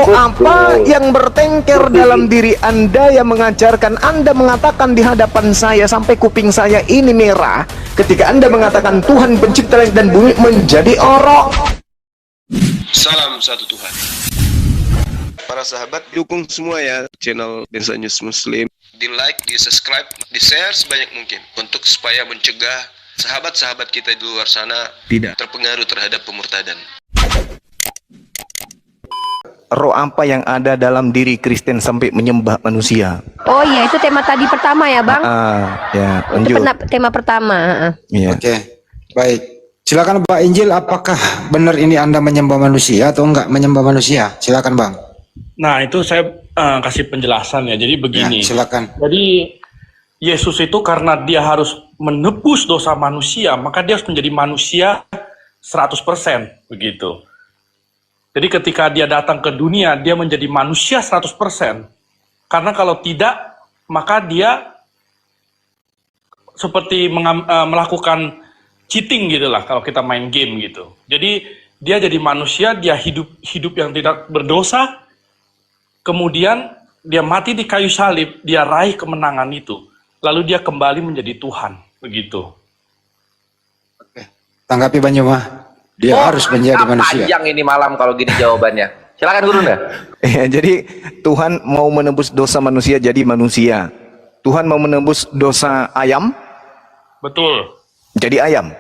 roh apa yang bertengker dalam diri Anda yang mengajarkan Anda mengatakan di hadapan saya sampai kuping saya ini merah ketika Anda mengatakan Tuhan pencipta langit dan bumi menjadi orok? Salam satu Tuhan. Para sahabat, dukung semua ya channel Densa News Muslim. Di like, di subscribe, di share sebanyak mungkin untuk supaya mencegah sahabat-sahabat kita di luar sana tidak terpengaruh terhadap pemurtadan. Roh apa yang ada dalam diri Kristen sampai menyembah manusia? Oh iya, itu tema tadi pertama ya Bang? Ya, Itu lanjut. tema pertama. Ya. Oke, baik. Silakan Pak Injil, apakah benar ini Anda menyembah manusia atau enggak menyembah manusia? Silakan Bang. Nah, itu saya kasih penjelasan ya. Jadi begini. Ya, silakan. Jadi Yesus itu karena dia harus menebus dosa manusia, maka dia harus menjadi manusia 100%, begitu. Jadi ketika dia datang ke dunia, dia menjadi manusia 100%. Karena kalau tidak, maka dia seperti melakukan cheating gitu lah kalau kita main game gitu. Jadi dia jadi manusia, dia hidup yang tidak berdosa, kemudian dia mati di kayu salib, dia raih kemenangan itu. Lalu dia kembali menjadi Tuhan, begitu. Oke. Tanggapi Banyuma. Dia harus menjadi manusia. Panjang ini malam kalau gini jawabannya. Silakan Guru Nda. Ya, jadi Tuhan mau menebus dosa manusia jadi manusia. Tuhan mau menebus dosa ayam Betul, jadi ayam.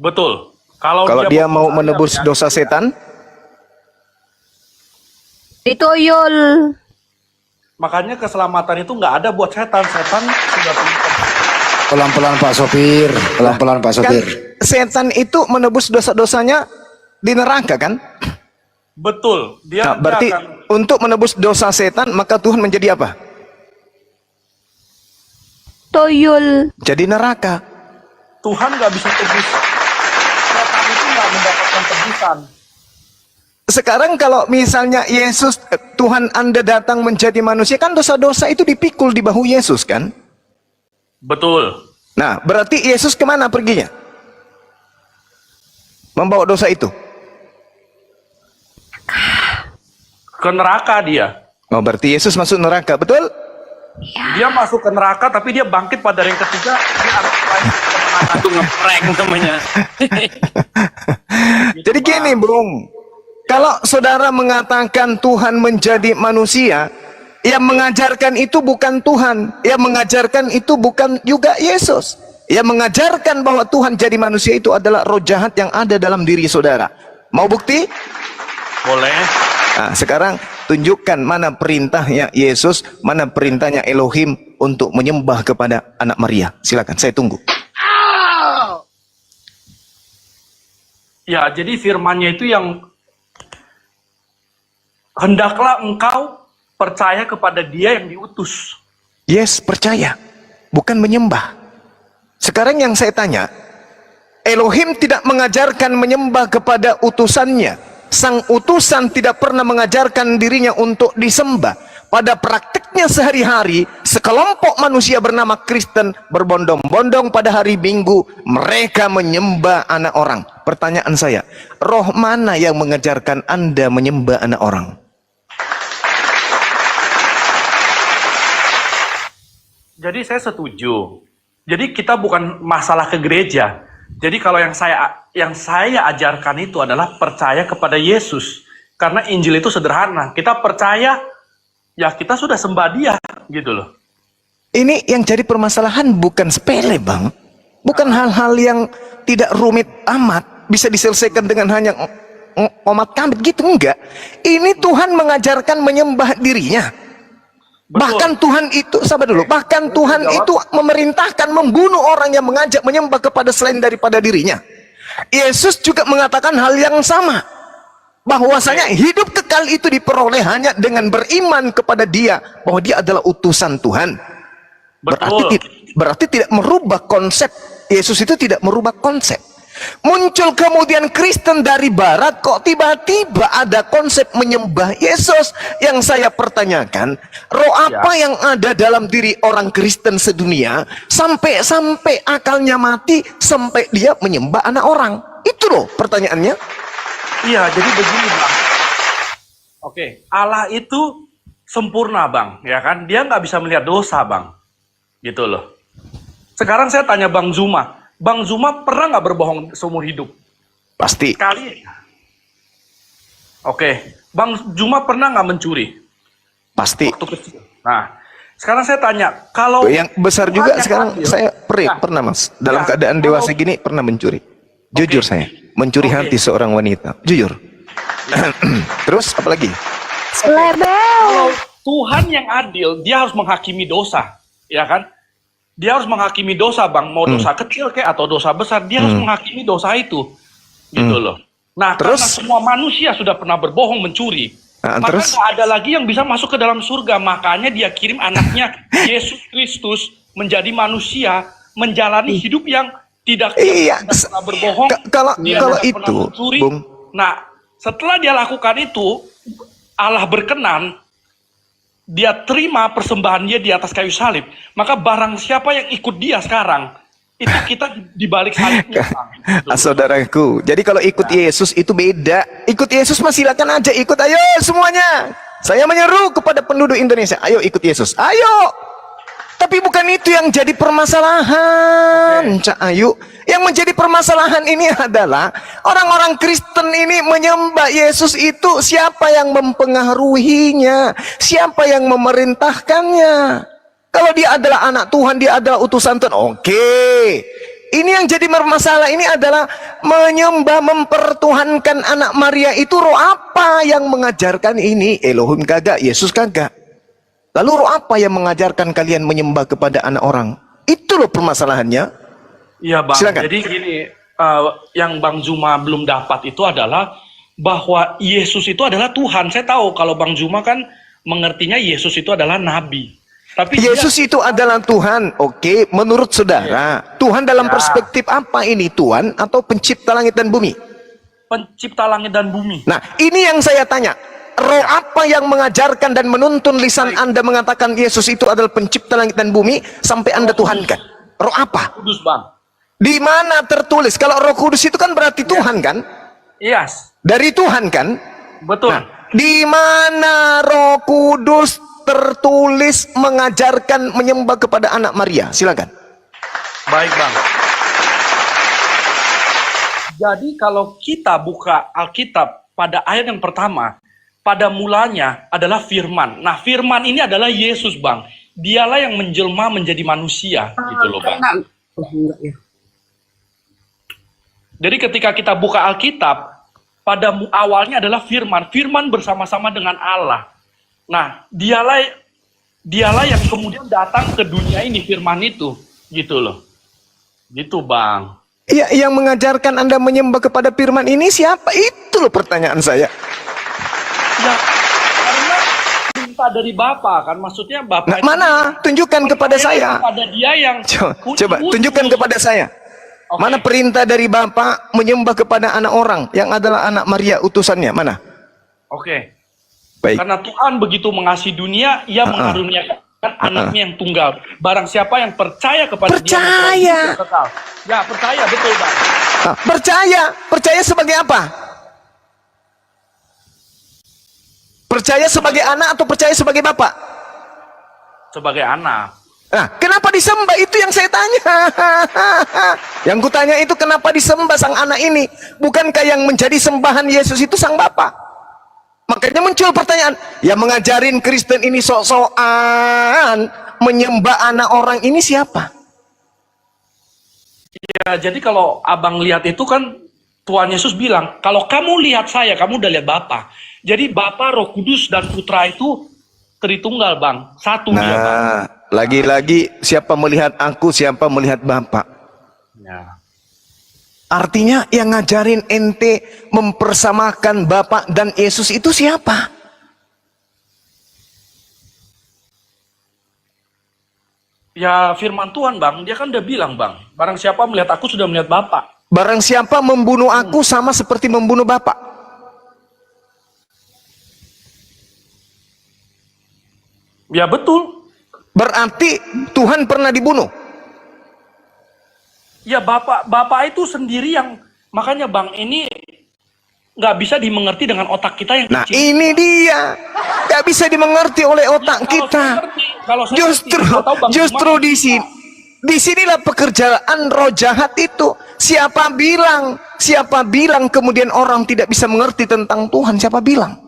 betul. Kalau dia mau menebus dosa setan, Dituyul. makanya keselamatan itu nggak ada buat setan. Setan sudah Pelan-pelan Pak Sopir. Pelan-pelan Pak kan Sopir. setan itu menebus dosa-dosanya di neraka kan? betul. Dia Nah, berarti akan untuk menebus dosa setan maka Tuhan menjadi apa? Tuyul. Jadi neraka. Tuhan nggak bisa tebus. Setan itu nggak mendapatkan tebusan. Sekarang kalau misalnya Yesus, Tuhan Anda datang menjadi manusia, kan dosa-dosa itu dipikul di bahu Yesus kan? Betul. Nah, berarti Yesus kemana perginya? Membawa dosa itu. Ke neraka dia. Oh, berarti Yesus masuk neraka, betul? Dia masuk ke neraka, tapi dia bangkit pada yang ketiga. Dia anak lain kemenangan. Itu ngeprank namanya. Jadi gini, Bung. Kalau saudara mengatakan Tuhan menjadi manusia, yang mengajarkan itu bukan Tuhan. Yang mengajarkan itu bukan juga Yesus. Yang mengajarkan bahwa Tuhan jadi manusia itu adalah roh jahat yang ada dalam diri saudara. Mau bukti? Boleh. Nah, sekarang tunjukkan mana perintahnya Yesus, mana perintahnya Elohim untuk menyembah kepada anak Maria. Silakan, saya tunggu. Ya, jadi firmannya itu yang hendaklah engkau percaya kepada dia yang diutus. Yes, percaya. Bukan menyembah. Sekarang yang saya tanya, Elohim tidak mengajarkan menyembah kepada utusannya. Sang utusan tidak pernah mengajarkan dirinya untuk disembah. Pada praktiknya sehari-hari, sekelompok manusia bernama Kristen berbondong-bondong pada hari Minggu, mereka menyembah anak orang. Pertanyaan saya, roh mana yang mengajarkan Anda menyembah anak orang? Jadi saya setuju. Jadi kita bukan masalah ke gereja. Jadi kalau yang saya ajarkan itu adalah percaya kepada Yesus. Karena Injil itu sederhana. Kita percaya, ya kita sudah sembah dia, gitu loh. Ini yang jadi permasalahan bukan sepele, Bang. Bukan hal-hal yang tidak rumit amat, bisa diselesaikan dengan hanya omat kambit gitu, enggak. Ini Tuhan mengajarkan menyembah dirinya. Betul. Bahkan Tuhan itu, sabar dulu, bahkan Tuhan itu memerintahkan membunuh orang yang mengajak menyembah kepada selain daripada dirinya. Yesus juga mengatakan hal yang sama, bahwasanya hidup kekal itu diperoleh hanya dengan beriman kepada dia, bahwa dia adalah utusan Tuhan. Betul. Berarti tidak merubah konsep. Yesus itu tidak merubah konsep. Muncul kemudian Kristen dari barat, kok tiba-tiba ada konsep menyembah Yesus. Yang saya pertanyakan, roh apa yang ada dalam diri orang Kristen sedunia sampai akalnya mati, sampai dia menyembah anak orang? Itu loh pertanyaannya. Iya, jadi begini Bang. Oke, Allah itu sempurna bang, ya kan? Dia nggak bisa melihat dosa bang, gitu loh. Sekarang saya tanya Bang Zuma pernah nggak berbohong seumur hidup? Pasti. Sekali. Oke, Bang Zuma pernah nggak mencuri? Pasti. Waktu kecil. Nah, sekarang saya tanya, kalau Yang besar Tuhan juga yang sekarang adil, saya nah, pernah mas. Dalam ya, keadaan kalau- dewasa gini pernah mencuri. Jujur saya. Mencuri Oke. hati seorang wanita. Jujur. Terus apa lagi? Selebel. Tuhan yang adil, dia harus menghakimi dosa, ya kan? Dia harus menghakimi dosa, Bang. Mau dosa kecil kayak atau dosa besar, dia harus menghakimi dosa itu, gitu loh. Nah, Terus? karena semua manusia sudah pernah berbohong, mencuri, Nah, maka terus? nggak ada lagi yang bisa masuk ke dalam surga. Makanya dia kirim anaknya Yesus Kristus menjadi manusia, menjalani hidup yang tidak Iya, tidak pernah berbohong. kalau dia kalau tidak pernah itu, mencuri. Bung, Nah, setelah dia lakukan itu, Allah berkenan, dia terima persembahan dia di atas kayu salib, maka barang siapa yang ikut dia sekarang, itu kita di balik salibnya. Bang. Gitu. saudaraku. Jadi kalau ikut Yesus itu beda. Ikut Yesus mah silakan aja ikut, ayo semuanya. Saya menyeru kepada penduduk Indonesia, ayo ikut Yesus. Ayo. Tapi bukan itu yang jadi permasalahan, Cak Ayu. Yang menjadi permasalahan ini adalah orang-orang Kristen ini menyembah Yesus itu siapa yang mempengaruhinya, siapa yang memerintahkannya. Kalau dia adalah anak Tuhan, dia adalah utusan Tuhan, oke. Ini yang jadi bermasalah ini adalah menyembah, mempertuhankan anak Maria itu roh apa yang mengajarkan ini? Elohim kagak, Yesus kagak. Lalu roh apa yang mengajarkan kalian menyembah kepada anak orang? Itu loh permasalahannya. Iya Bang, Silakan. jadi gini, yang Bang Zuma belum dapat itu adalah bahwa Yesus itu adalah Tuhan. Saya tahu kalau Bang Zuma kan mengertinya Yesus itu adalah Nabi. Tapi Yesus itu adalah Tuhan. Oke, menurut saudara, Tuhan dalam Ya. perspektif apa ini? Tuhan atau pencipta langit dan bumi? pencipta langit dan bumi. Nah, ini yang saya tanya. Roh apa yang mengajarkan dan menuntun lisan Anda mengatakan Yesus itu adalah pencipta langit dan bumi sampai Anda tuhankan? Roh apa? Kudus Bang. Di mana tertulis? Kalau Roh Kudus itu kan berarti Tuhan kan? Yes, Dari Tuhan kan? betul. Nah, di mana Roh Kudus tertulis mengajarkan menyembah kepada anak Maria? Silakan. Baik Bang. Jadi kalau kita buka Alkitab pada ayat yang pertama, pada mulanya adalah firman. Nah, firman ini adalah Yesus, Bang. Dialah yang menjelma menjadi manusia, gitu loh, Bang. Jadi ketika kita buka Alkitab, pada awalnya adalah firman. Firman bersama-sama dengan Allah. Nah, dialah yang kemudian datang ke dunia ini, firman itu, gitu loh. Gitu, Bang. Iya, yang mengajarkan Anda menyembah kepada firman ini siapa? Itu loh pertanyaan saya. Ya, karena perintah dari Bapa kan, maksudnya Bapa Nah, mana? Tunjukkan kepada saya. Kepada dia yang Coba tunjukkan kepada saya. Oke. Mana perintah dari Bapa menyembah kepada anak orang yang adalah anak Maria utusannya? Mana? Oke. Baik. Karena Tuhan begitu mengasihi dunia, ia mengaruniakan anaknya yang tunggal. Barang siapa yang percaya kepada dia, Percaya. memperoleh hidup yang kekal. Ya, percaya, betul, Bang. Nah, percaya sebagai apa? Percaya sebagai anak atau percaya sebagai bapak? Sebagai anak. Nah, kenapa disembah? Itu yang saya tanya. Yang kutanya itu kenapa disembah sang anak ini? Bukankah yang menjadi sembahan Yesus itu sang bapak? Makanya muncul pertanyaan, yang mengajarin Kristen ini sok-sokan menyembah anak orang ini siapa? Ya, jadi kalau abang lihat itu kan Tuhan Yesus bilang, kalau kamu lihat saya, kamu udah lihat Bapa. Jadi Bapa, Roh Kudus, dan Putra itu Tritunggal, Bang. Satu dia, Bang. Nah, lagi-lagi siapa melihat aku, siapa melihat Bapak. Ya. Artinya yang ngajarin ente mempersamakan Bapak dan Yesus itu siapa? Ya firman Tuhan, Bang. Dia kan udah bilang, Bang. Barang siapa melihat aku sudah melihat Bapa. Barang siapa membunuh aku sama seperti membunuh Bapak. Ya betul. Berarti Tuhan pernah dibunuh. Ya Bapak itu sendiri yang, makanya Bang, ini nggak bisa dimengerti dengan otak kita yang Nah, kecil. ini dia. Nggak bisa dimengerti oleh otak kita. Kalau saya Justru, ngerti, tahu Bang justru Jumat di sini. Disinilah pekerjaan roh jahat itu. Siapa bilang kemudian orang tidak bisa mengerti tentang Tuhan? Siapa bilang?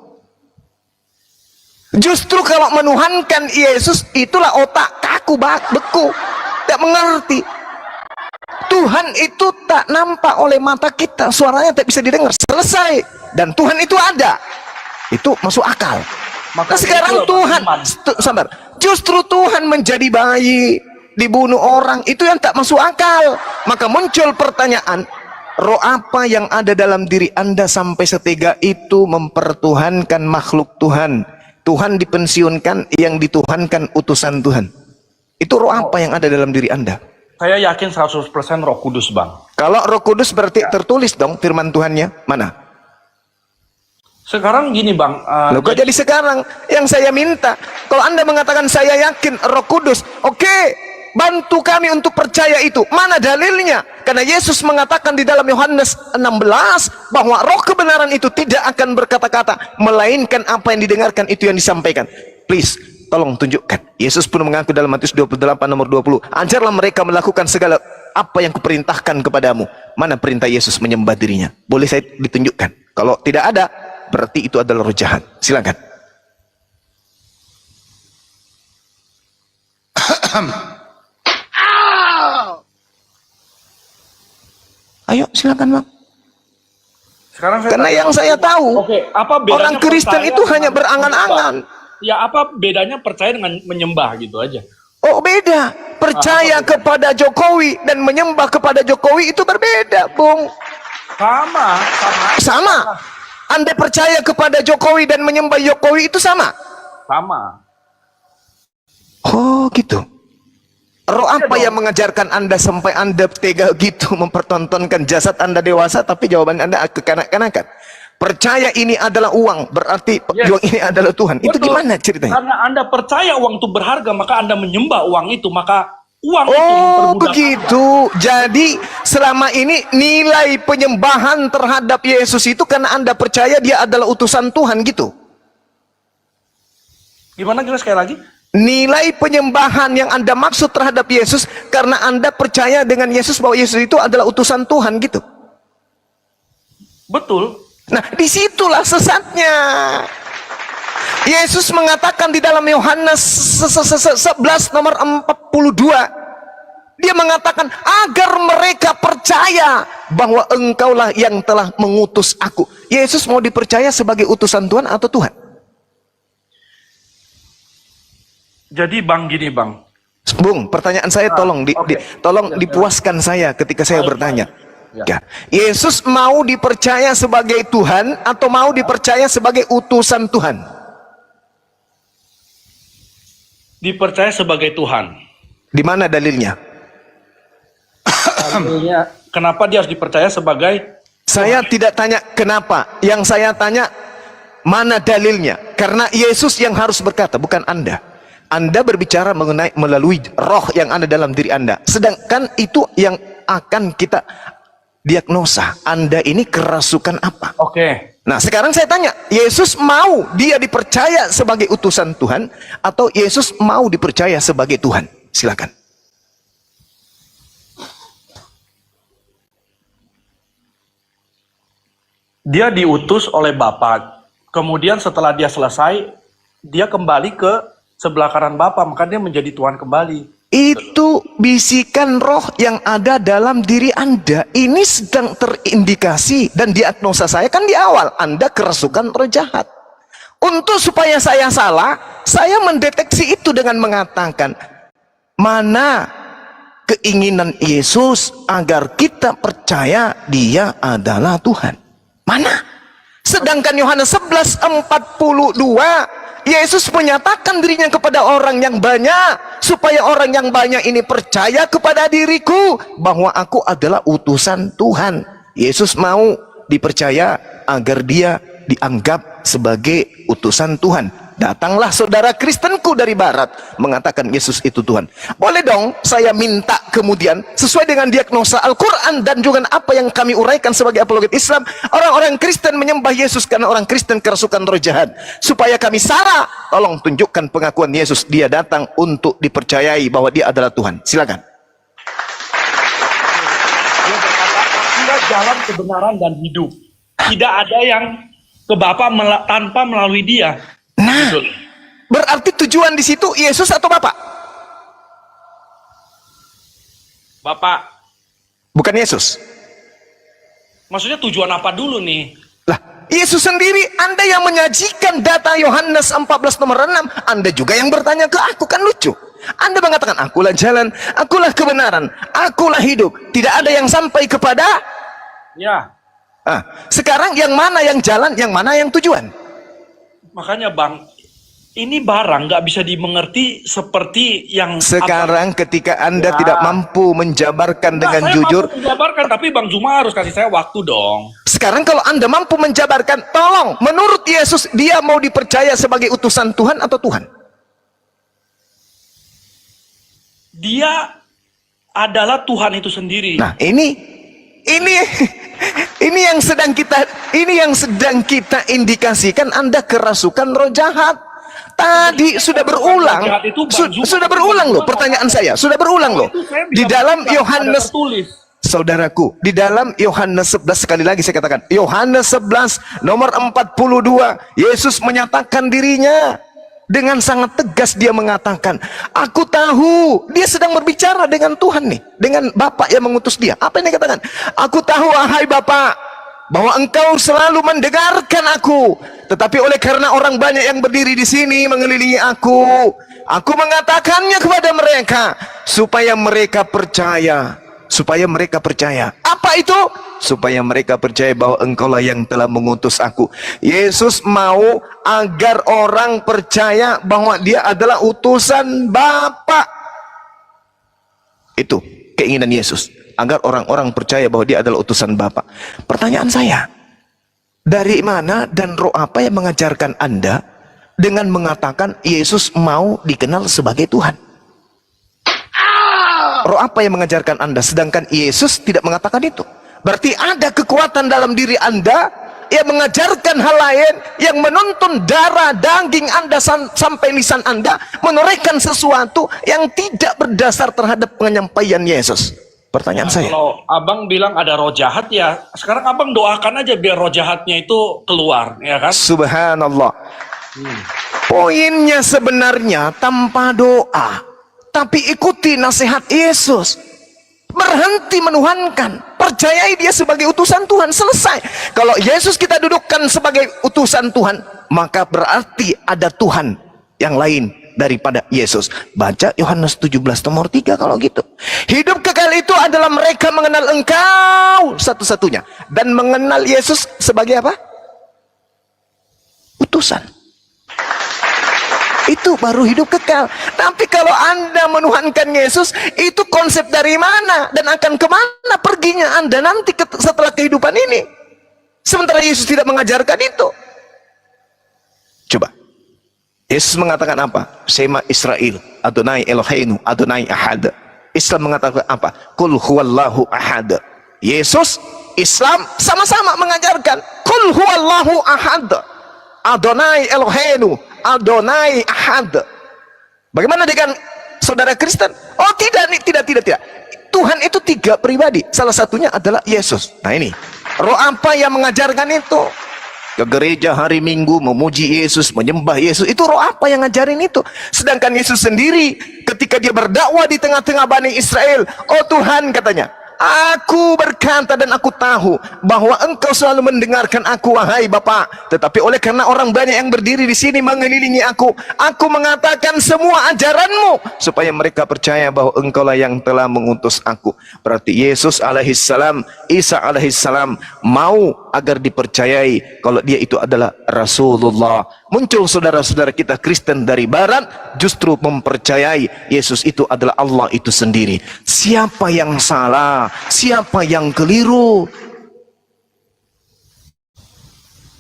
Justru kalau menuhankan Yesus, itulah otak kaku, beku, tidak mengerti. Tuhan itu tak nampak oleh mata kita, suaranya tak bisa didengar, selesai. Dan Tuhan itu ada, itu masuk akal. Maka sekarang Tuhan, sabar, justru Tuhan menjadi bayi, dibunuh orang, itu yang tak masuk akal. Maka muncul pertanyaan, roh apa yang ada dalam diri Anda sampai setega itu mempertuhankan makhluk Tuhan? Tuhan dipensiunkan, yang dituhankan utusan Tuhan. Itu roh apa yang ada dalam diri Anda? Saya yakin 100% Roh Kudus, Bang. Kalau Roh Kudus berarti tertulis dong firman Tuhannya. Mana? Sekarang gini, Bang. Loh, kok jadi sekarang yang saya minta? Kalau Anda mengatakan saya yakin Roh Kudus, oke, bantu kami untuk percaya itu. Mana dalilnya? Karena Yesus mengatakan di dalam Yohanes 16 bahwa roh kebenaran itu tidak akan berkata-kata, melainkan apa yang didengarkan itu yang disampaikan. Please, tolong tunjukkan. Yesus pun mengaku dalam Matius 28 nomor 20, ajarlah mereka melakukan segala apa yang kuperintahkan kepadamu. Mana perintah Yesus menyembah dirinya? Boleh saya ditunjukkan? Kalau tidak ada, berarti itu adalah roh jahat. Silakan. Ayo silakan, Bang. Sekarang Karena yang saya tahu, Oke, apa bedanya orang Kristen percaya itu hanya dengan berangan-angan. menyembah? Ya, apa bedanya percaya dengan menyembah gitu aja? Oh, beda. Percaya kepada Jokowi dan menyembah kepada Jokowi itu berbeda, Bung. Sama. Anda percaya kepada Jokowi dan menyembah Jokowi itu sama? Sama. Oh, gitu. Roh apa yang mengajarkan Anda sampai Anda tega gitu mempertontonkan jasad Anda dewasa, tapi jawaban Anda kekanak-kanakan? Percaya ini adalah uang, berarti uang ini adalah Tuhan. Itu Betul. gimana ceritanya? Karena Anda percaya uang itu berharga, maka Anda menyembah uang itu, maka uang itu Oh, memperbudak begitu. Jadi selama ini nilai penyembahan terhadap Yesus itu karena Anda percaya dia adalah utusan Tuhan gitu. Gimana, sekali lagi? Nilai penyembahan yang Anda maksud terhadap Yesus karena Anda percaya dengan Yesus bahwa Yesus itu adalah utusan Tuhan gitu. Betul. Nah, disitulah sesatnya. Yesus mengatakan di dalam Yohanes 11 nomor 42, dia mengatakan agar mereka percaya bahwa engkaulah yang telah mengutus aku. Yesus mau dipercaya sebagai utusan Tuhan atau Tuhan? Jadi, Bang, gini, Bang. Bung, pertanyaan saya tolong tolong dipuaskan saya ketika saya bertanya. Ya. Yesus mau dipercaya sebagai Tuhan atau mau dipercaya sebagai utusan Tuhan? Dipercaya sebagai Tuhan. Di mana dalilnya? Dalilnya, kenapa dia harus dipercaya sebagai Saya tidak tanya kenapa. Yang saya tanya mana dalilnya? Karena Yesus yang harus berkata, bukan Anda. Anda berbicara mengenai melalui roh yang ada dalam diri Anda. Sedangkan itu yang akan kita diagnosa. Anda ini kerasukan apa? Oke. Nah, sekarang saya tanya, Yesus mau dia dipercaya sebagai utusan Tuhan atau Yesus mau dipercaya sebagai Tuhan? Silakan. Dia diutus oleh Bapa. Kemudian setelah dia selesai, dia kembali ke sebelah kanan Bapa, maka dia menjadi Tuhan kembali. Itu bisikan roh yang ada dalam diri Anda. Ini sedang terindikasi dan diagnosa saya kan di awal. Anda kerasukan roh jahat. Untuk supaya saya salah, saya mendeteksi itu dengan mengatakan, mana keinginan Yesus agar kita percaya dia adalah Tuhan? Mana? Sedangkan Yohanes 11:42, Yesus menyatakan dirinya kepada orang yang banyak, supaya orang yang banyak ini percaya kepada diriku bahwa aku adalah utusan Tuhan. Yesus mau dipercaya agar dia dianggap sebagai utusan Tuhan. Datanglah saudara Kristenku dari barat mengatakan Yesus itu Tuhan. Boleh dong saya minta kemudian sesuai dengan diagnosa Al-Quran dan juga apa yang kami uraikan sebagai apologet Islam, orang-orang Kristen menyembah Yesus karena orang Kristen kerasukan roh jahat. Supaya kami sara, tolong tunjukkan pengakuan Yesus, dia datang untuk dipercayai bahwa dia adalah Tuhan. Silakan. Dia berkata, akulah jalan kebenaran dan hidup. Tidak ada yang ke Bapa tanpa melalui dia. Nah, Betul. berarti tujuan di situ Yesus atau Bapak? Bapak, Bukan Yesus. maksudnya tujuan apa dulu nih? Lah, Yesus sendiri, Anda yang menyajikan data Yohanes 14 nomor 6, Anda juga yang bertanya ke aku, kan lucu. Anda mengatakan, akulah jalan, akulah kebenaran, akulah hidup. Tidak ada yang sampai kepada. Ya, Sekarang yang mana yang jalan, yang mana yang tujuan? makanya Bang, ini barang nggak bisa dimengerti seperti yang Sekarang ketika Anda Ya. tidak mampu menjabarkan dengan saya jujur, mampu menjabarkan, tapi Bang Zuma harus kasih saya waktu dong. sekarang kalau Anda mampu menjabarkan, tolong, menurut Yesus, dia mau dipercaya sebagai utusan Tuhan atau Tuhan? Dia adalah Tuhan itu sendiri. Nah, ini yang sedang kita indikasikan Anda kerasukan roh jahat. Tadi sudah berulang, Jahat itu Bang Zuma. sudah berulang loh pertanyaan saya, sudah berulang loh. Itu saya Di bilang, dalam ada Yohanes, tertulis. saudaraku, di dalam Yohanes 11, sekali lagi saya katakan, Yohanes 11 nomor 42, Yesus menyatakan dirinya dengan sangat tegas. Dia mengatakan, aku tahu. Dia sedang berbicara dengan Tuhan nih, dengan Bapa yang mengutus dia. Apa yang dia katakan? Aku tahu, wahai Bapa, bahwa engkau selalu mendengarkan aku, tetapi oleh karena orang banyak yang berdiri di sini mengelilingi aku mengatakannya kepada mereka supaya mereka percaya. Supaya mereka percaya. Apa itu? Supaya mereka percaya bahwa engkaulah yang telah mengutus aku. Yesus mau agar orang percaya bahwa dia adalah utusan Bapa. Itu keinginan Yesus, agar orang-orang percaya bahwa dia adalah utusan Bapa. Pertanyaan saya, dari mana dan roh apa yang mengajarkan Anda dengan mengatakan Yesus mau dikenal sebagai Tuhan? Roh apa yang mengajarkan Anda sedangkan Yesus tidak mengatakan itu? Berarti ada kekuatan dalam diri Anda yang mengajarkan hal lain, yang menuntun darah daging Anda sampai lisan Anda menorehkan sesuatu yang tidak berdasar terhadap penyampaian Yesus. Pertanyaan saya. Kalau Abang bilang ada roh jahat, ya sekarang Abang doakan aja biar roh jahatnya itu keluar, ya kan? Subhanallah. Poinnya sebenarnya tanpa doa, tapi ikuti nasihat Yesus. Berhenti menuhankan, percayai dia sebagai utusan Tuhan, selesai. Kalau Yesus kita dudukkan sebagai utusan Tuhan, maka berarti ada Tuhan yang lain daripada Yesus. Baca Yohanes 17 nomor 3 kalau gitu. Hidup kekal itu adalah mereka mengenal engkau satu-satunya dan mengenal Yesus sebagai apa? Utusan. Itu baru hidup kekal. Tapi kalau Anda menuhankan Yesus, itu konsep dari mana dan akan kemana perginya Anda nanti setelah kehidupan ini? Sementara Yesus tidak mengajarkan itu. Coba, Yesus mengatakan apa? Shema Israel, Adonai Eloheinu, Adonai Ahad. Islam mengatakan apa? Qul huwallahu ahad. Yesus, Islam sama-sama mengajarkan Qul huwallahu ahad, Adonai Eloheinu, Adonai Ahad. Bagaimana dengan saudara Kristen? Oh tidak. Tuhan itu 3 pribadi. Salah satunya adalah Yesus. Nah ini, roh apa yang mengajarkan itu? Ke gereja hari Minggu memuji Yesus, menyembah Yesus. Itu roh apa yang ngajarin itu? Sedangkan Yesus sendiri ketika dia berdakwah di tengah-tengah Bani Israel, oh Tuhan katanya, aku berkata dan aku tahu bahwa engkau selalu mendengarkan aku, wahai Bapa. Tetapi oleh karena orang banyak yang berdiri di sini mengelilingi aku mengatakan semua ajaranmu supaya mereka percaya bahwa engkaulah yang telah mengutus aku. Berarti Yesus alaihissalam, Isa alaihissalam mau agar dipercayai kalau dia itu adalah Rasulullah. Muncul saudara-saudara kita Kristen dari barat justru mempercayai Yesus itu adalah Allah itu sendiri. Siapa yang salah? Siapa yang keliru?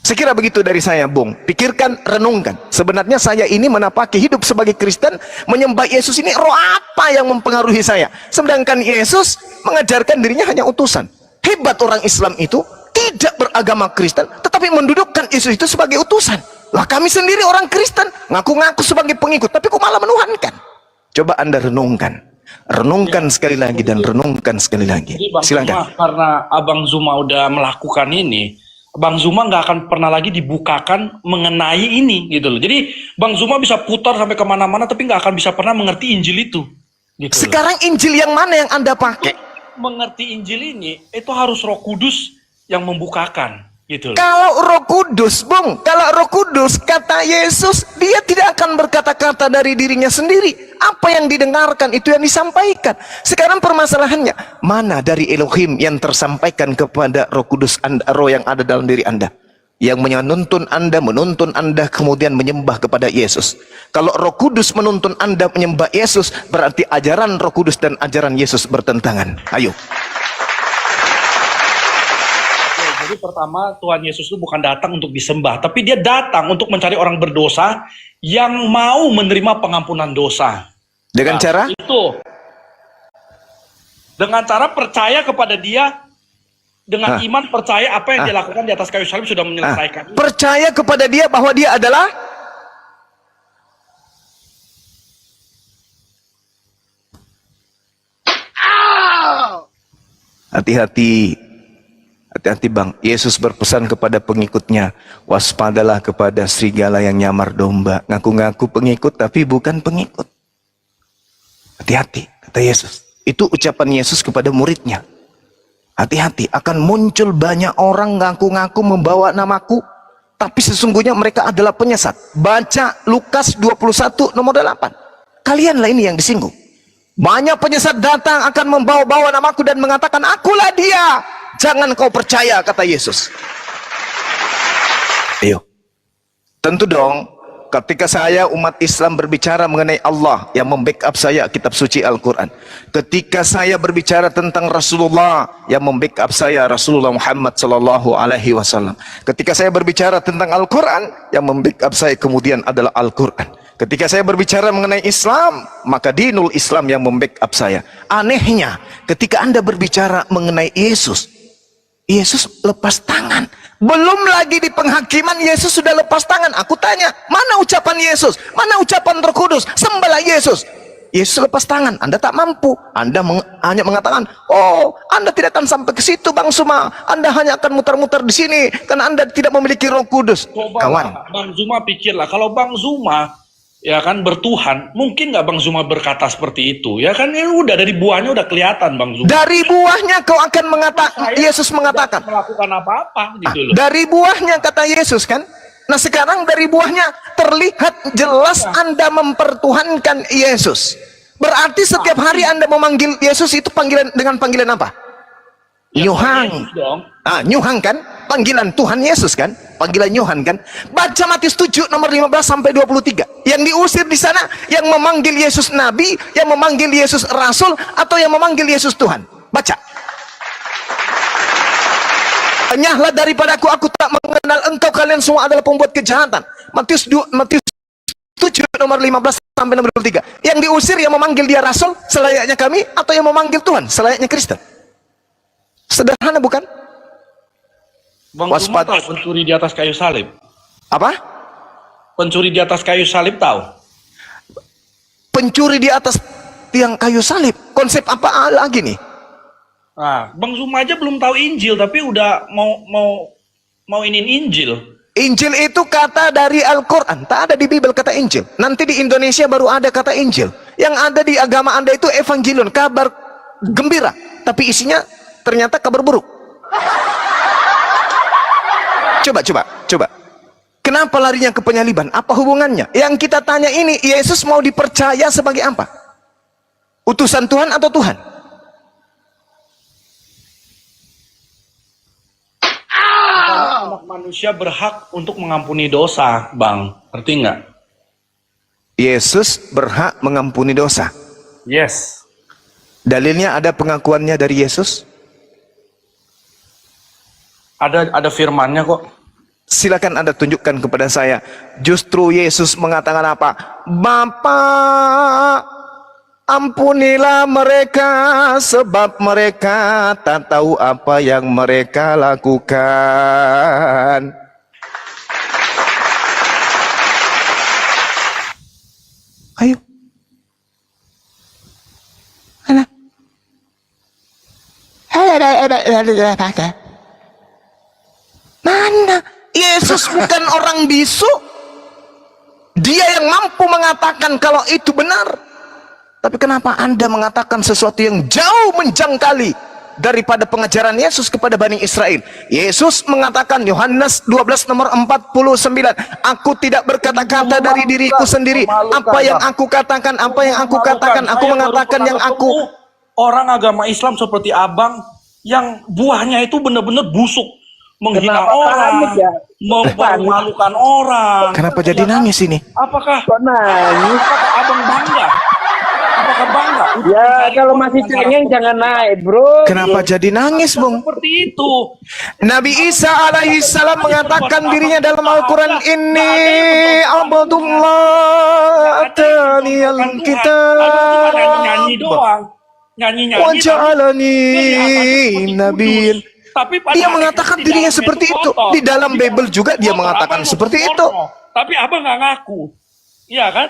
Sekira begitu dari saya, Bung. Pikirkan, renungkan. Sebenarnya saya ini menapaki hidup sebagai Kristen, menyembah Yesus ini, roh apa yang mempengaruhi saya? Sedangkan Yesus mengajarkan dirinya hanya utusan. Hebat orang Islam itu, tidak beragama Kristen, tetapi mendudukkan Yesus itu sebagai utusan. Lah kami sendiri orang Kristen, ngaku-ngaku sebagai pengikut, tapi kok malah menuhankan? Coba Anda renungkan. Renungkan sekali lagi dan renungkan sekali lagi. Jadi Bang Silakan. Zuma, karena Abang Zuma udah melakukan ini, Bang Zuma nggak akan pernah lagi dibukakan mengenai ini gitu loh. Jadi Bang Zuma bisa putar sampai kemana-mana tapi nggak akan bisa pernah mengerti Injil itu. Gitu loh. Sekarang Injil yang mana yang Anda pakai? Mengerti Injil ini itu harus Roh Kudus yang membukakan gitu loh. Kalau Roh Kudus, Bung, kalau Roh Kudus, kata Yesus, dia tidak akan berkata-kata dari dirinya sendiri. Apa yang didengarkan itu yang disampaikan. Sekarang permasalahannya, mana dari Elohim yang tersampaikan kepada Roh Kudus Anda, roh yang ada dalam diri Anda, yang menuntun Anda kemudian menyembah kepada Yesus. Kalau Roh Kudus menuntun Anda menyembah Yesus, berarti ajaran Roh Kudus dan ajaran Yesus bertentangan. Ayo. Jadi pertama, Tuhan Yesus itu bukan datang untuk disembah, tapi dia datang untuk mencari orang berdosa yang mau menerima pengampunan dosa. Dengan cara? Itu. Dengan cara percaya kepada dia, dengan iman percaya apa yang dia lakukan di atas kayu salib sudah menyelesaikan. Percaya kepada dia bahwa dia adalah hati-hati. Hati-hati Bang, Yesus berpesan kepada pengikutnya, waspadalah kepada serigala yang nyamar domba. Ngaku-ngaku pengikut tapi bukan pengikut. Hati-hati, kata Yesus. Itu ucapan Yesus kepada muridnya. Hati-hati, akan muncul banyak orang ngaku-ngaku membawa namaku, tapi sesungguhnya mereka adalah penyesat. Baca Lukas 21 nomor 8. Kalianlah ini yang disinggung. Banyak penyesat datang akan membawa-bawa namaku dan mengatakan, akulah dia. Jangan kau percaya, kata Yesus. Ayo. Tentu dong, ketika saya umat Islam berbicara mengenai Allah yang membackup saya kitab suci Al-Quran. Ketika saya berbicara tentang Rasulullah yang membackup saya Rasulullah Muhammad sallallahu alaihi wasallam. Ketika saya berbicara tentang Al-Quran yang membackup saya kemudian adalah Al-Quran. Ketika saya berbicara mengenai Islam, maka dinul Islam yang membackup saya. Anehnya, ketika Anda berbicara mengenai Yesus, Yesus lepas tangan. Belum lagi di penghakiman, Yesus sudah lepas tangan. Aku tanya, mana ucapan Yesus? Mana ucapan Roh Kudus? Sembahlah Yesus. Yesus lepas tangan. Anda tak mampu. Anda hanya mengatakan, oh, Anda tidak akan sampai ke situ, Bang Zuma. Anda hanya akan muter-muter di sini karena Anda tidak memiliki Roh Kudus. Kawan, Bang Zuma pikirlah, kalau Bang Zuma ya kan bertuhan, mungkin nggak Bang Zuma berkata seperti itu? Ya kan ini udah dari buahnya udah kelihatan Bang Zuma. dari buahnya kau akan mengatakan, Yesus mengatakan, melakukan apa-apa gitu loh. dari buahnya kata Yesus kan. Nah sekarang dari buahnya terlihat jelas Anda mempertuhankan Yesus. Berarti setiap hari Anda memanggil Yesus itu dengan panggilan apa? Nyuhang. Nyuhang kan? Panggilan Tuhan Yesus kan? Panggilan Yohan kan? Baca Matius 7 nomor 15 sampai 23. Yang diusir di sana yang memanggil Yesus nabi, yang memanggil Yesus rasul, atau yang memanggil Yesus Tuhan. Baca. Enyahlah daripadaku, aku tak mengenal engkau, kalian semua adalah pembuat kejahatan. Matius 7 nomor 15 sampai nomor 23. Yang diusir yang memanggil dia rasul selayaknya kami, atau yang memanggil Tuhan selayaknya Kristen? Sederhana bukan? Bang Zuma tahu pencuri di atas kayu salib? Apa? Pencuri di atas kayu salib tahu? Pencuri di atas tiang kayu salib. Konsep apa lagi nih? Nah, Bang Zuma aja belum tahu Injil tapi udah mau inin Injil. Injil itu kata dari Al-Quran. Tak ada di Bible kata Injil. Nanti di Indonesia baru ada kata Injil. Yang ada di agama Anda itu Evangelion, kabar gembira. Tapi isinya ternyata kabar buruk. Coba. Kenapa larinya ke penyaliban? Apa hubungannya? Yang kita tanya ini, Yesus mau dipercaya sebagai apa? Utusan Tuhan atau Tuhan? Anak manusia berhak untuk mengampuni dosa, Bang. Ngerti nggak? Yesus berhak mengampuni dosa. Yes. Dalilnya ada pengakuannya dari Yesus? Ada firmannya kok. Silakan Anda tunjukkan kepada saya. Justru Yesus mengatakan apa? Bapa, ampunilah mereka sebab mereka tak tahu apa yang mereka lakukan. Ayo. Mana? Yesus bukan orang bisu. Dia yang mampu mengatakan kalau itu benar. Tapi kenapa Anda mengatakan sesuatu yang jauh menjangkali daripada pengajaran Yesus kepada Bani Israel? Yesus mengatakan, Yohanes 12 nomor 49, aku tidak berkata-kata dari diriku sendiri. Apa yang aku katakan, aku mengatakan yang aku. Orang agama Islam seperti abang yang buahnya itu benar-benar busuk, menghina orang, mempermalukan orang. Kenapa jadi nangis ini? Apakah nangis? abang bangga? Apakah bangga? Ya kalau masih cengeng jangan naik, bro. Kenapa jadi nangis, Bung? Seperti itu. Nabi Isa alaihissalam mengatakan dirinya dalam Al-Quran, ini Abdullah ataniyal kitab Nyanyi doang. Nyanyi-nyanyi. waja'alani nabiyin. Tapi Dia mengatakan dirinya seperti itu. Di dalam Bible juga dia mengatakan seperti itu. Tapi abang nggak ngaku. Iya kan?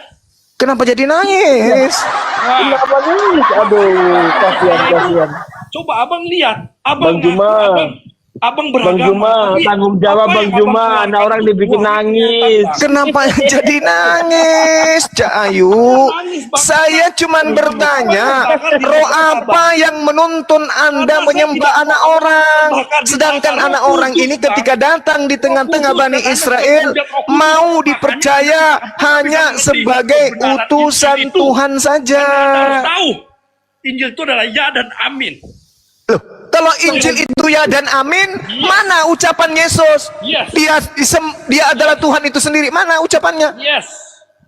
Kenapa jadi nangis? Nah, Kenapa nangis? Aduh, kasihan. coba abang lihat. Bang Juma. Abang Bang beragama. Juma, tapi tanggung jawab apa Bang yang Juma. abang Anak orang keluarkan dibikin itu nangis. kenyataan, Bang. Kenapa jadi nangis, Cak Ayu? Saya cuman bertanya, roh apa yang menuntun Anda menyembah anak orang? Sedangkan anak orang ini ketika datang di tengah-tengah Bani Israel, mau dipercaya hanya sebagai utusan Tuhan saja. Anda harus tahu, Injil itu adalah ya dan amin. Loh, kalau Injil itu ya dan amin, mana ucapan Yesus? Yes. Dia adalah Tuhan itu sendiri. Mana ucapannya? Yes.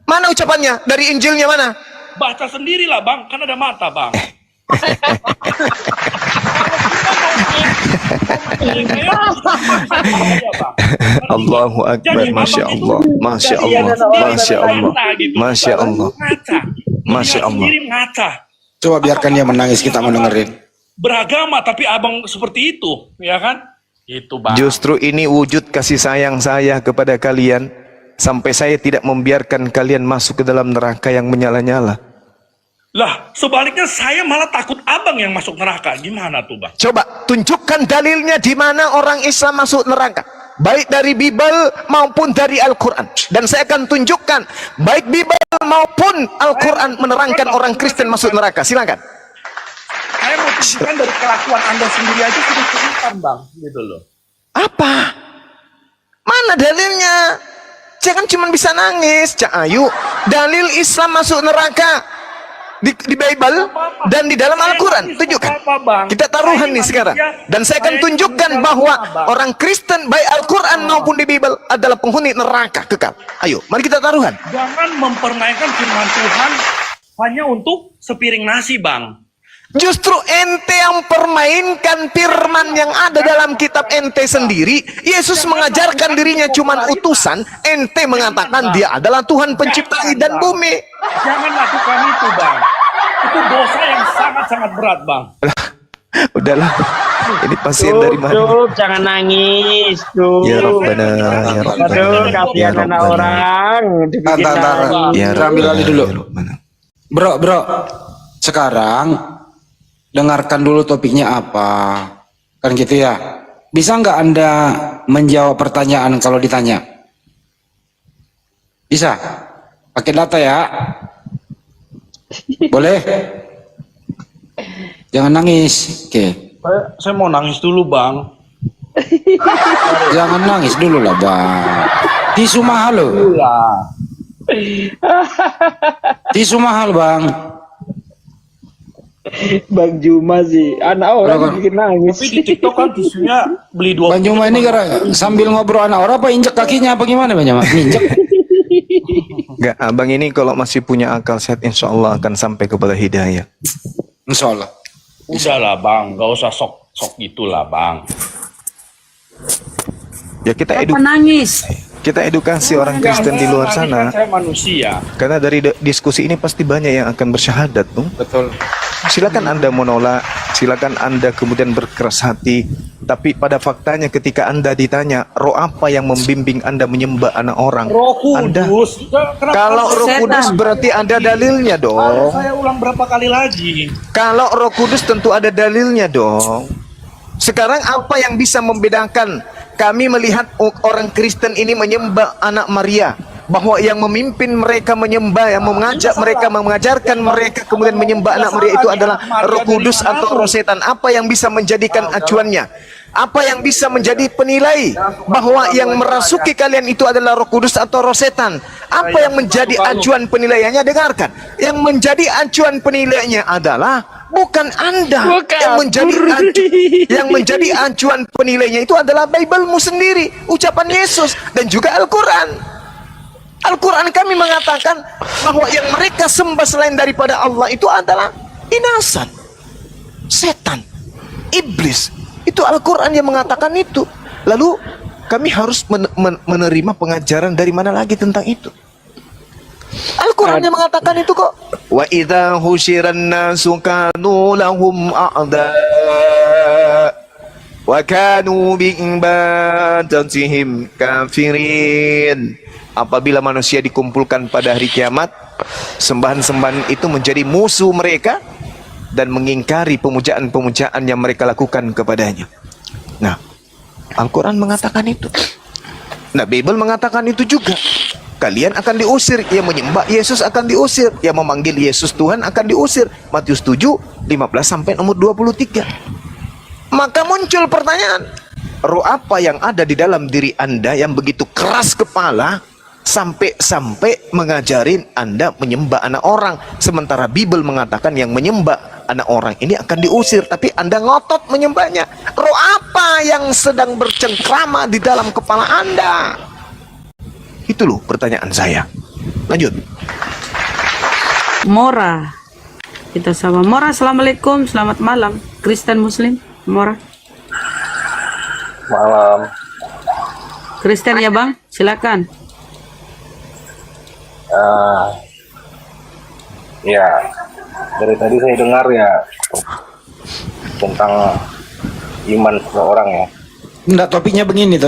Mana ucapannya? Dari Injilnya mana? Baca sendirilah bang, kan ada mata bang. Allahu Akbar, Masya Allah, Masya Allah, Masya Allah, Masya Allah, Masya Allah. Coba biarkan dia menangis, kita mau dengerin. Beragama tapi abang seperti itu, ya kan? Itu bang. Justru ini wujud kasih sayang saya kepada kalian, sampai saya tidak membiarkan kalian masuk ke dalam neraka yang menyala-nyala. Lah, sebaliknya saya malah takut abang yang masuk neraka. Gimana tuh bang? Coba tunjukkan dalilnya di mana orang Islam masuk neraka, baik dari Bible maupun dari Al-Quran. Dan saya akan tunjukkan baik Bible maupun Al-Quran menerangkan orang Kristen masuk neraka. Silakan. Saya mau tunjukkan dari kelakuan anda sendiri aja sudah kelihatan bang, gitu loh. Apa? Mana dalilnya? Jangan cuma bisa nangis, Cak Ayu. Dalil Islam masuk neraka di Bible dan di dalam Al-Quran. Tunjukkan. Kita taruhan nih sekarang. Dan saya akan tunjukkan bahwa orang Kristen baik Al-Quran maupun di Bible adalah penghuni neraka kekal. Ayo, mari kita taruhan. Jangan mempermainkan firman Tuhan hanya untuk sepiring nasi bang. Justru ente yang permainkan firman yang ada dalam kitab ente sendiri. Yesus mengajarkan dirinya cuma utusan. Ente mengatakan dia adalah Tuhan pencipta langit dan bumi. Jangan lakukan itu bang. Itu dosa yang sangat-sangat berat bang. Udahlah, ini pasien dari mana? Cuk, jangan nangis, Cuk. Ya Rabbana, ya Rabbana. Aduh, kasihan Ya anak Rabbana. orang. Dibikin Antar, nangis. Ya ambil Rabbana, alih dulu. ya Rabbana. Bro, sekarang dengarkan dulu topiknya apa. Kan gitu ya. Bisa nggak Anda menjawab pertanyaan kalau ditanya? Bisa? Pakai data ya? Boleh? Jangan nangis. Oke. Saya mau nangis dulu bang. Jangan nangis dulu lah, Bang. Tisu mahal loh. Tisu mahal, Bang. Bang Juma sih, anak orang Berapa? bikin nangis. Tapi di TikTok kan tisunya beli 2. Bang Juma ini sambil ngobrol anak orang apa injek kakinya apa gimana Bang Juma? Injek. Enggak, abang ini kalau masih punya akal sehat, insya Allah akan sampai kepada hidayah. Insya Allah. Udahlah bang, gak usah sok gitulah bang. Ya kita Kenapa nangis? kita edukasi orang Kristen di luar sana. Saya manusia. Karena dari diskusi ini pasti banyak yang akan bersyahadat, tuh. Betul. Silakan Anda menolak, silakan Anda kemudian berkeras hati. Tapi pada faktanya ketika Anda ditanya, roh apa yang membimbing Anda menyembah anak orang? Roh Anda, Kudus. Kenapa kalau Roh Setan. Kudus berarti ada dalilnya harus dong. saya ulang berapa kali lagi? Kalau Roh Kudus tentu ada dalilnya dong. Sekarang apa yang bisa membedakan kami melihat orang Kristen ini menyembah anak Maria, bahwa yang memimpin mereka menyembah, yang mengajak mereka, mengajarkan mereka kemudian menyembah anak Maria itu adalah Roh Kudus atau roh setan? Apa yang bisa menjadikan acuannya? Apa yang bisa menjadi penilai bahwa yang merasuki kalian itu adalah Roh Kudus atau roh setan? Apa yang menjadi acuan penilaiannya? Dengarkan. Yang menjadi acuan penilaiannya adalah bukan Anda. Yang menjadi acuan penilainya itu adalah Bible-mu sendiri, ucapan Yesus dan juga Al-Quran. Al-Quran kami mengatakan bahwa yang mereka sembah selain daripada Allah itu adalah inasan, setan, iblis. Itu Al-Quran yang mengatakan itu. Lalu kami harus menerima pengajaran dari mana lagi tentang itu? Al-Quran yang mengatakan itu kok. Wa idza husyiran nasu kanu lahum a'da wa kanu bi ibadatihim kafirin. Apabila manusia dikumpulkan pada hari kiamat, sembahan-sembahan itu menjadi musuh mereka dan mengingkari pemujaan-pemujaan yang mereka lakukan kepadanya. Nah, Al-Quran mengatakan itu. Nah, Bible mengatakan itu juga. Kalian akan diusir. Yang menyembah Yesus akan diusir. Yang memanggil Yesus Tuhan akan diusir. Matius 7, 15 sampai nomor 23. Maka muncul pertanyaan, roh apa yang ada di dalam diri Anda yang begitu keras kepala sampai mengajarin Anda menyembah anak orang, sementara Bible mengatakan yang menyembah anak orang ini akan diusir, tapi Anda ngotot menyembahnya. Roh apa yang sedang bercengkrama di dalam kepala Anda? Itu loh pertanyaan saya. Lanjut. Mora. Kita sama Mora. Assalamualaikum, selamat malam. Kristen Muslim, Mora. Malam. Kristen ya bang, silakan. Ya, dari tadi saya dengar ya tentang iman seseorang ya. Enggak, topiknya begini.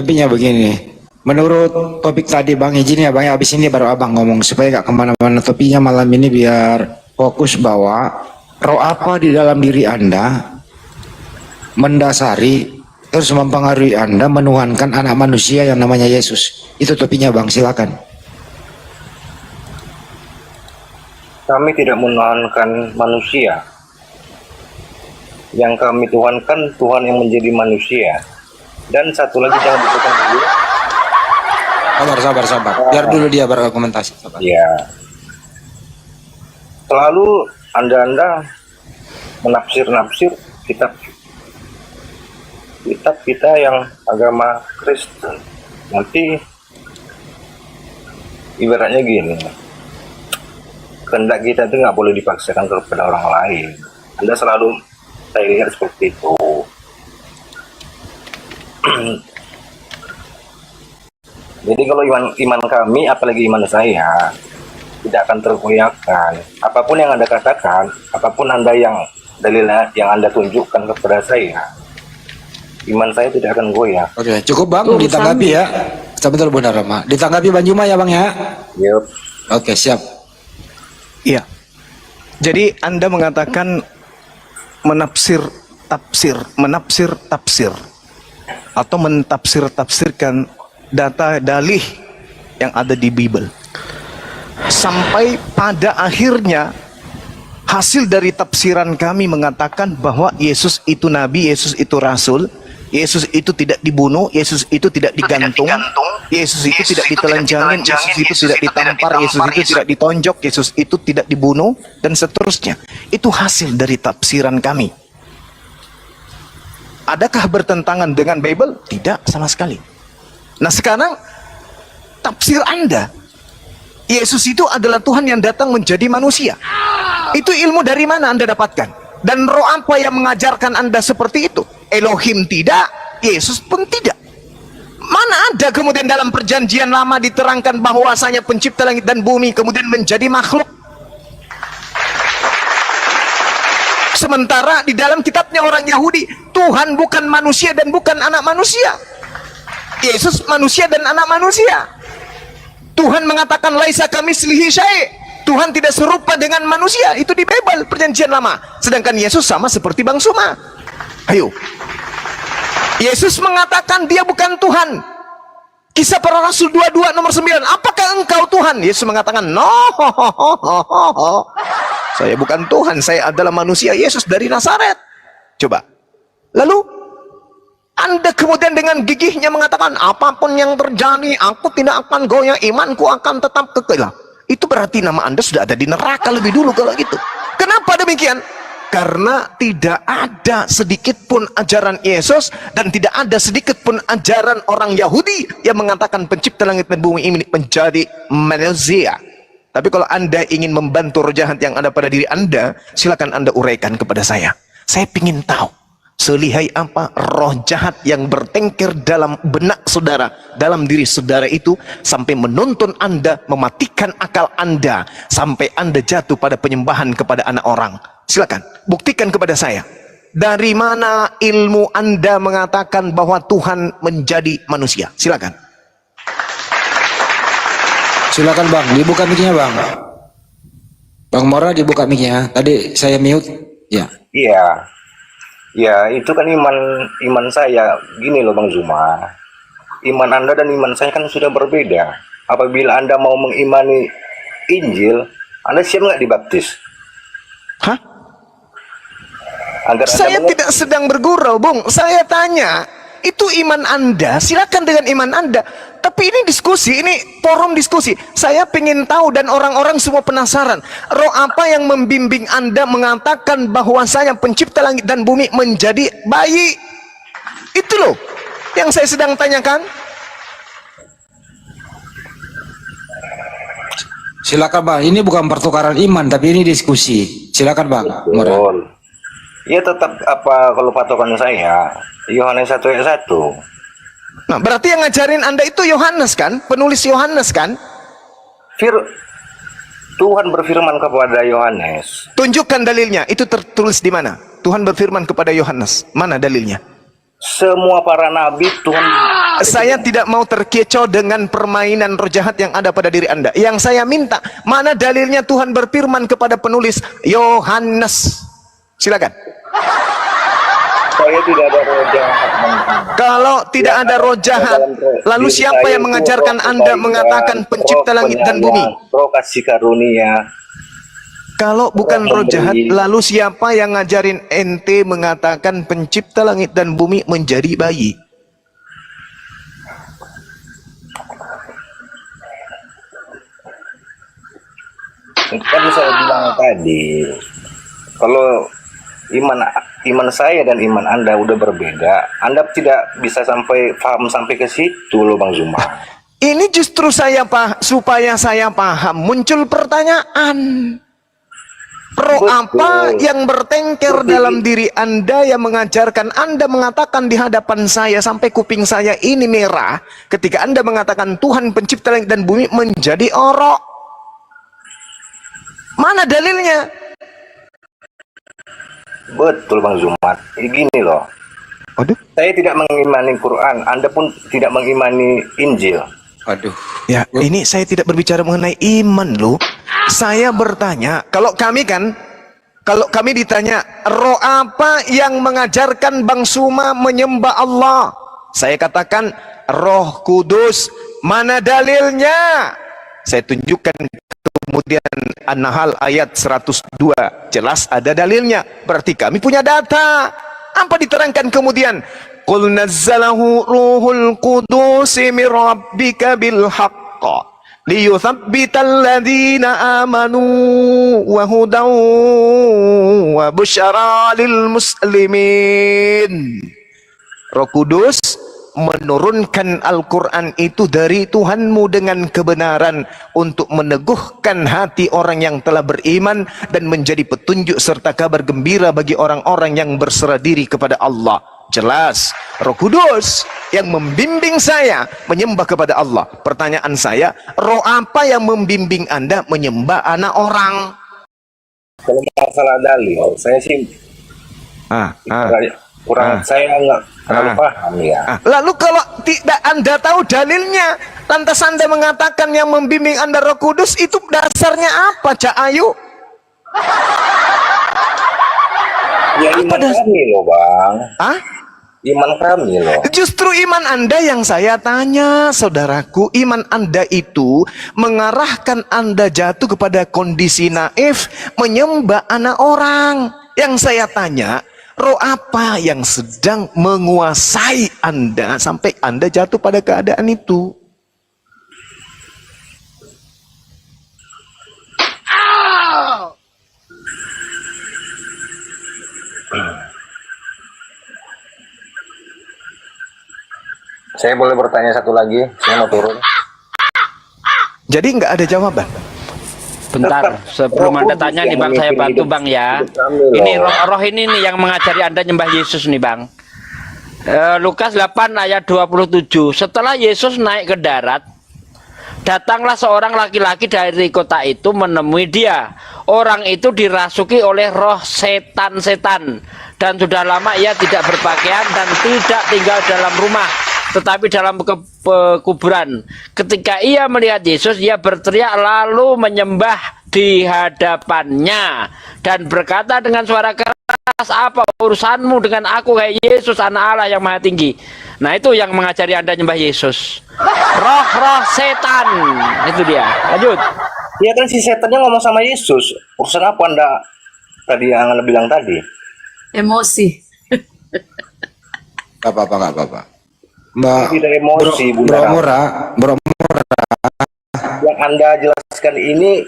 Menurut topik tadi Bang, izin ya Bang, ya, habis ini baru Abang ngomong supaya gak kemana-mana. Topiknya malam ini biar fokus bahwa roh apa di dalam diri Anda mendasari terus mempengaruhi Anda menuhankan anak manusia yang namanya Yesus. Itu topiknya Bang, silakan. Kami tidak menuhankan manusia. Yang kami tuhankan Tuhan yang menjadi manusia. Dan satu lagi jangan dipotong dulu. Sabar. Biar dulu dia berargumentasi. Sabar. Ya. Selalu Anda menafsir-nafsir kitab kita yang agama Kristen. Nanti ibaratnya gini, kehendak kita itu nggak boleh dipaksakan kepada orang lain. Anda selalu, saya lihat seperti itu. Jadi kalau iman kami, apalagi iman saya, tidak akan tergoyahkan. Apapun yang Anda katakan, apapun Anda yang dalilnya yang Anda tunjukkan kepada saya, iman saya tidak akan goyah. Oke, cukup Bang, ditanggapi ya. Sebentar Bunda Rama. Ditanggapi Bang Juma ya Bang ya. Yup. Oke, siap. Iya. Jadi Anda mengatakan menafsir tafsir atau mentafsir-tafsirkan data dalih yang ada di Bible. Sampai pada akhirnya hasil dari tafsiran kami mengatakan bahwa Yesus itu nabi, Yesus itu rasul, Yesus itu tidak dibunuh, Yesus itu tidak digantung, Yesus itu tidak ditelanjangin, Yesus itu tidak ditampar, Yesus itu tidak ditonjok, Yesus itu tidak dibunuh, dan seterusnya. Itu hasil dari tafsiran kami. Adakah bertentangan dengan Bible? Tidak sama sekali. Nah sekarang tafsir Anda, Yesus itu adalah Tuhan yang datang menjadi manusia. Itu ilmu dari mana Anda dapatkan? Dan roh apa yang mengajarkan Anda seperti itu? Elohim tidak, Yesus pun tidak. Mana ada kemudian dalam perjanjian lama diterangkan bahwasanya pencipta langit dan bumi kemudian menjadi makhluk? Sementara di dalam kitabnya orang Yahudi, Tuhan bukan manusia dan bukan anak manusia. Yesus manusia dan anak manusia. Tuhan mengatakan laisa kamitslihi syai'. Tuhan tidak serupa dengan manusia. Itu di Bible perjanjian lama. Sedangkan Yesus sama seperti Bang Suma. Ayo. Yesus mengatakan dia bukan Tuhan. Kisah Para Rasul 22 nomor 9. Apakah engkau Tuhan? Yesus mengatakan, no, saya bukan Tuhan, saya adalah manusia, Yesus dari Nazaret. Coba. Lalu Anda kemudian dengan gigihnya mengatakan, apapun yang terjadi, aku tidak akan goyah, imanku akan tetap kekeh. Itu berarti nama Anda sudah ada di neraka lebih dulu kalau gitu. Kenapa demikian? Karena tidak ada sedikit pun ajaran Yesus dan tidak ada sedikit pun ajaran orang Yahudi yang mengatakan pencipta langit dan bumi ini menjadi manusia. Tapi kalau Anda ingin membantu roh jahat yang ada pada diri Anda, silakan Anda uraikan kepada saya. Saya ingin tahu selihai apa roh jahat yang bertengkar dalam benak saudara, dalam diri saudara itu, sampai menuntun Anda, mematikan akal Anda, sampai Anda jatuh pada penyembahan kepada anak orang. Silakan, buktikan kepada saya. Dari mana ilmu Anda mengatakan bahwa Tuhan menjadi manusia? Silakan. Silakan Bang, dibuka mic-nya Bang. Bang Mora dibuka mic-nya. Tadi saya mute. Ya. Iya. Ya, itu kan iman saya. Gini loh Bang Zuma. Iman Anda dan iman saya kan sudah berbeda. Apabila Anda mau mengimani Injil, Anda siap nggak dibaptis? Hah? Agar Saya Anda tidak sedang bergurau, Bung. Saya tanya, itu iman Anda, silakan dengan iman Anda. Tapi ini diskusi, ini forum diskusi. Saya ingin tahu dan orang-orang semua penasaran. Roh apa yang membimbing Anda mengatakan bahwasanya pencipta langit dan bumi menjadi bayi? Itu loh yang saya sedang tanyakan. Silakan Bang, ini bukan pertukaran iman tapi ini diskusi. Silakan Bang Mora. betul. Ya tetap apa kalau patokan saya Yohanes 1 ayat 1. Nah, berarti yang ngajarin Anda itu Yohanes kan? Penulis Yohanes kan? Tuhan berfirman kepada Yohanes. Tunjukkan dalilnya. Itu tertulis di mana? Tuhan berfirman kepada Yohanes. Mana dalilnya? Semua para nabi Tuhan. Saya tidak mau terkecoh dengan permainan roh jahat yang ada pada diri Anda. Yang saya minta, mana dalilnya Tuhan berfirman kepada penulis Yohanes? Silakan. Saya tidak ada roh jahat. Kalau tidak ada roh jahat, lalu siapa yang mengajarkan Anda mengatakan pencipta langit dan bumi? Roh kasih karunia. Kalau bukan roh jahat, lalu siapa yang ngajarin ente mengatakan pencipta langit dan bumi menjadi bayi? Kan saya bilang tadi, kalau iman saya dan iman Anda udah berbeda, Anda tidak bisa sampai paham sampai ke situ loh Bang Zuma. Ini justru supaya saya paham, muncul pertanyaan. Roh apa yang bertengkar dalam diri Anda yang mengajarkan Anda mengatakan di hadapan saya sampai kuping saya ini merah ketika Anda mengatakan Tuhan pencipta langit dan bumi menjadi orok? Mana dalilnya? Betul Bang Zuma. Gini loh. Aduh. Saya tidak mengimani Quran, Anda pun tidak mengimani Injil. Aduh. Ya, ini saya tidak berbicara mengenai iman loh. Saya bertanya, kalau kami ditanya, roh apa yang mengajarkan Bang Suma menyembah Allah? Saya katakan, Roh Kudus. Mana dalilnya? Saya tunjukkan kemudian An-Nahl ayat 102. Jelas ada dalilnya. Berarti kami punya data. Apa diterangkan kemudian? Qul nazzalahu ruhul qudus min rabbika bil haqq liyuthabbital ladzina amanu wa hudan wa busyara lil muslimin. Roh Kudus menurunkan Al-Quran itu dari Tuhanmu dengan kebenaran untuk meneguhkan hati orang yang telah beriman dan menjadi petunjuk serta kabar gembira bagi orang-orang yang berserah diri kepada Allah. Jelas, Roh Kudus yang membimbing saya menyembah kepada Allah. Pertanyaan saya, roh apa yang membimbing Anda menyembah anak orang? Kalau masalah dalil, saya sih kurang, saya nggak terlalu paham ya. Lalu kalau tidak Anda tahu dalilnya, lantas Anda mengatakan yang membimbing Anda Roh Kudus, itu dasarnya apa, Cak Ayu? Ya iman kami loh, Bang. Iman kami loh. Justru iman Anda yang saya tanya, saudaraku. Iman Anda itu mengarahkan Anda jatuh kepada kondisi naif, menyembah anak orang. Yang saya tanya, roh apa yang sedang menguasai Anda sampai Anda jatuh pada keadaan itu? Saya boleh bertanya satu lagi, saya mau turun. Jadi nggak ada jawaban. Bentar, sebelum Anda tanya nih Bang, saya bantu Bang ya. Ini roh-roh ini nih yang mengajari Anda nyembah Yesus nih Bang. Lukas 8 ayat 27. Setelah Yesus naik ke darat, datanglah seorang laki-laki dari kota itu menemui dia. Orang itu dirasuki oleh roh setan-setan, dan sudah lama ia tidak berpakaian dan tidak tinggal dalam rumah, tetapi dalam kuburan. Ketika ia melihat Yesus, ia berteriak lalu menyembah di hadapannya dan berkata dengan suara keras, "Apa urusanmu dengan aku, hai Yesus, anak Allah yang maha tinggi?" Nah, itu yang mengajari Anda nyembah Yesus. Roh-roh setan. Itu dia. Lanjut. Ya kan si setannya ngomong sama Yesus. Urusan apa Anda tadi yang Anda bilang tadi? Emosi. Gak apa-apa. Mbak, Tidak emosi, bro Mura, yang Anda jelaskan ini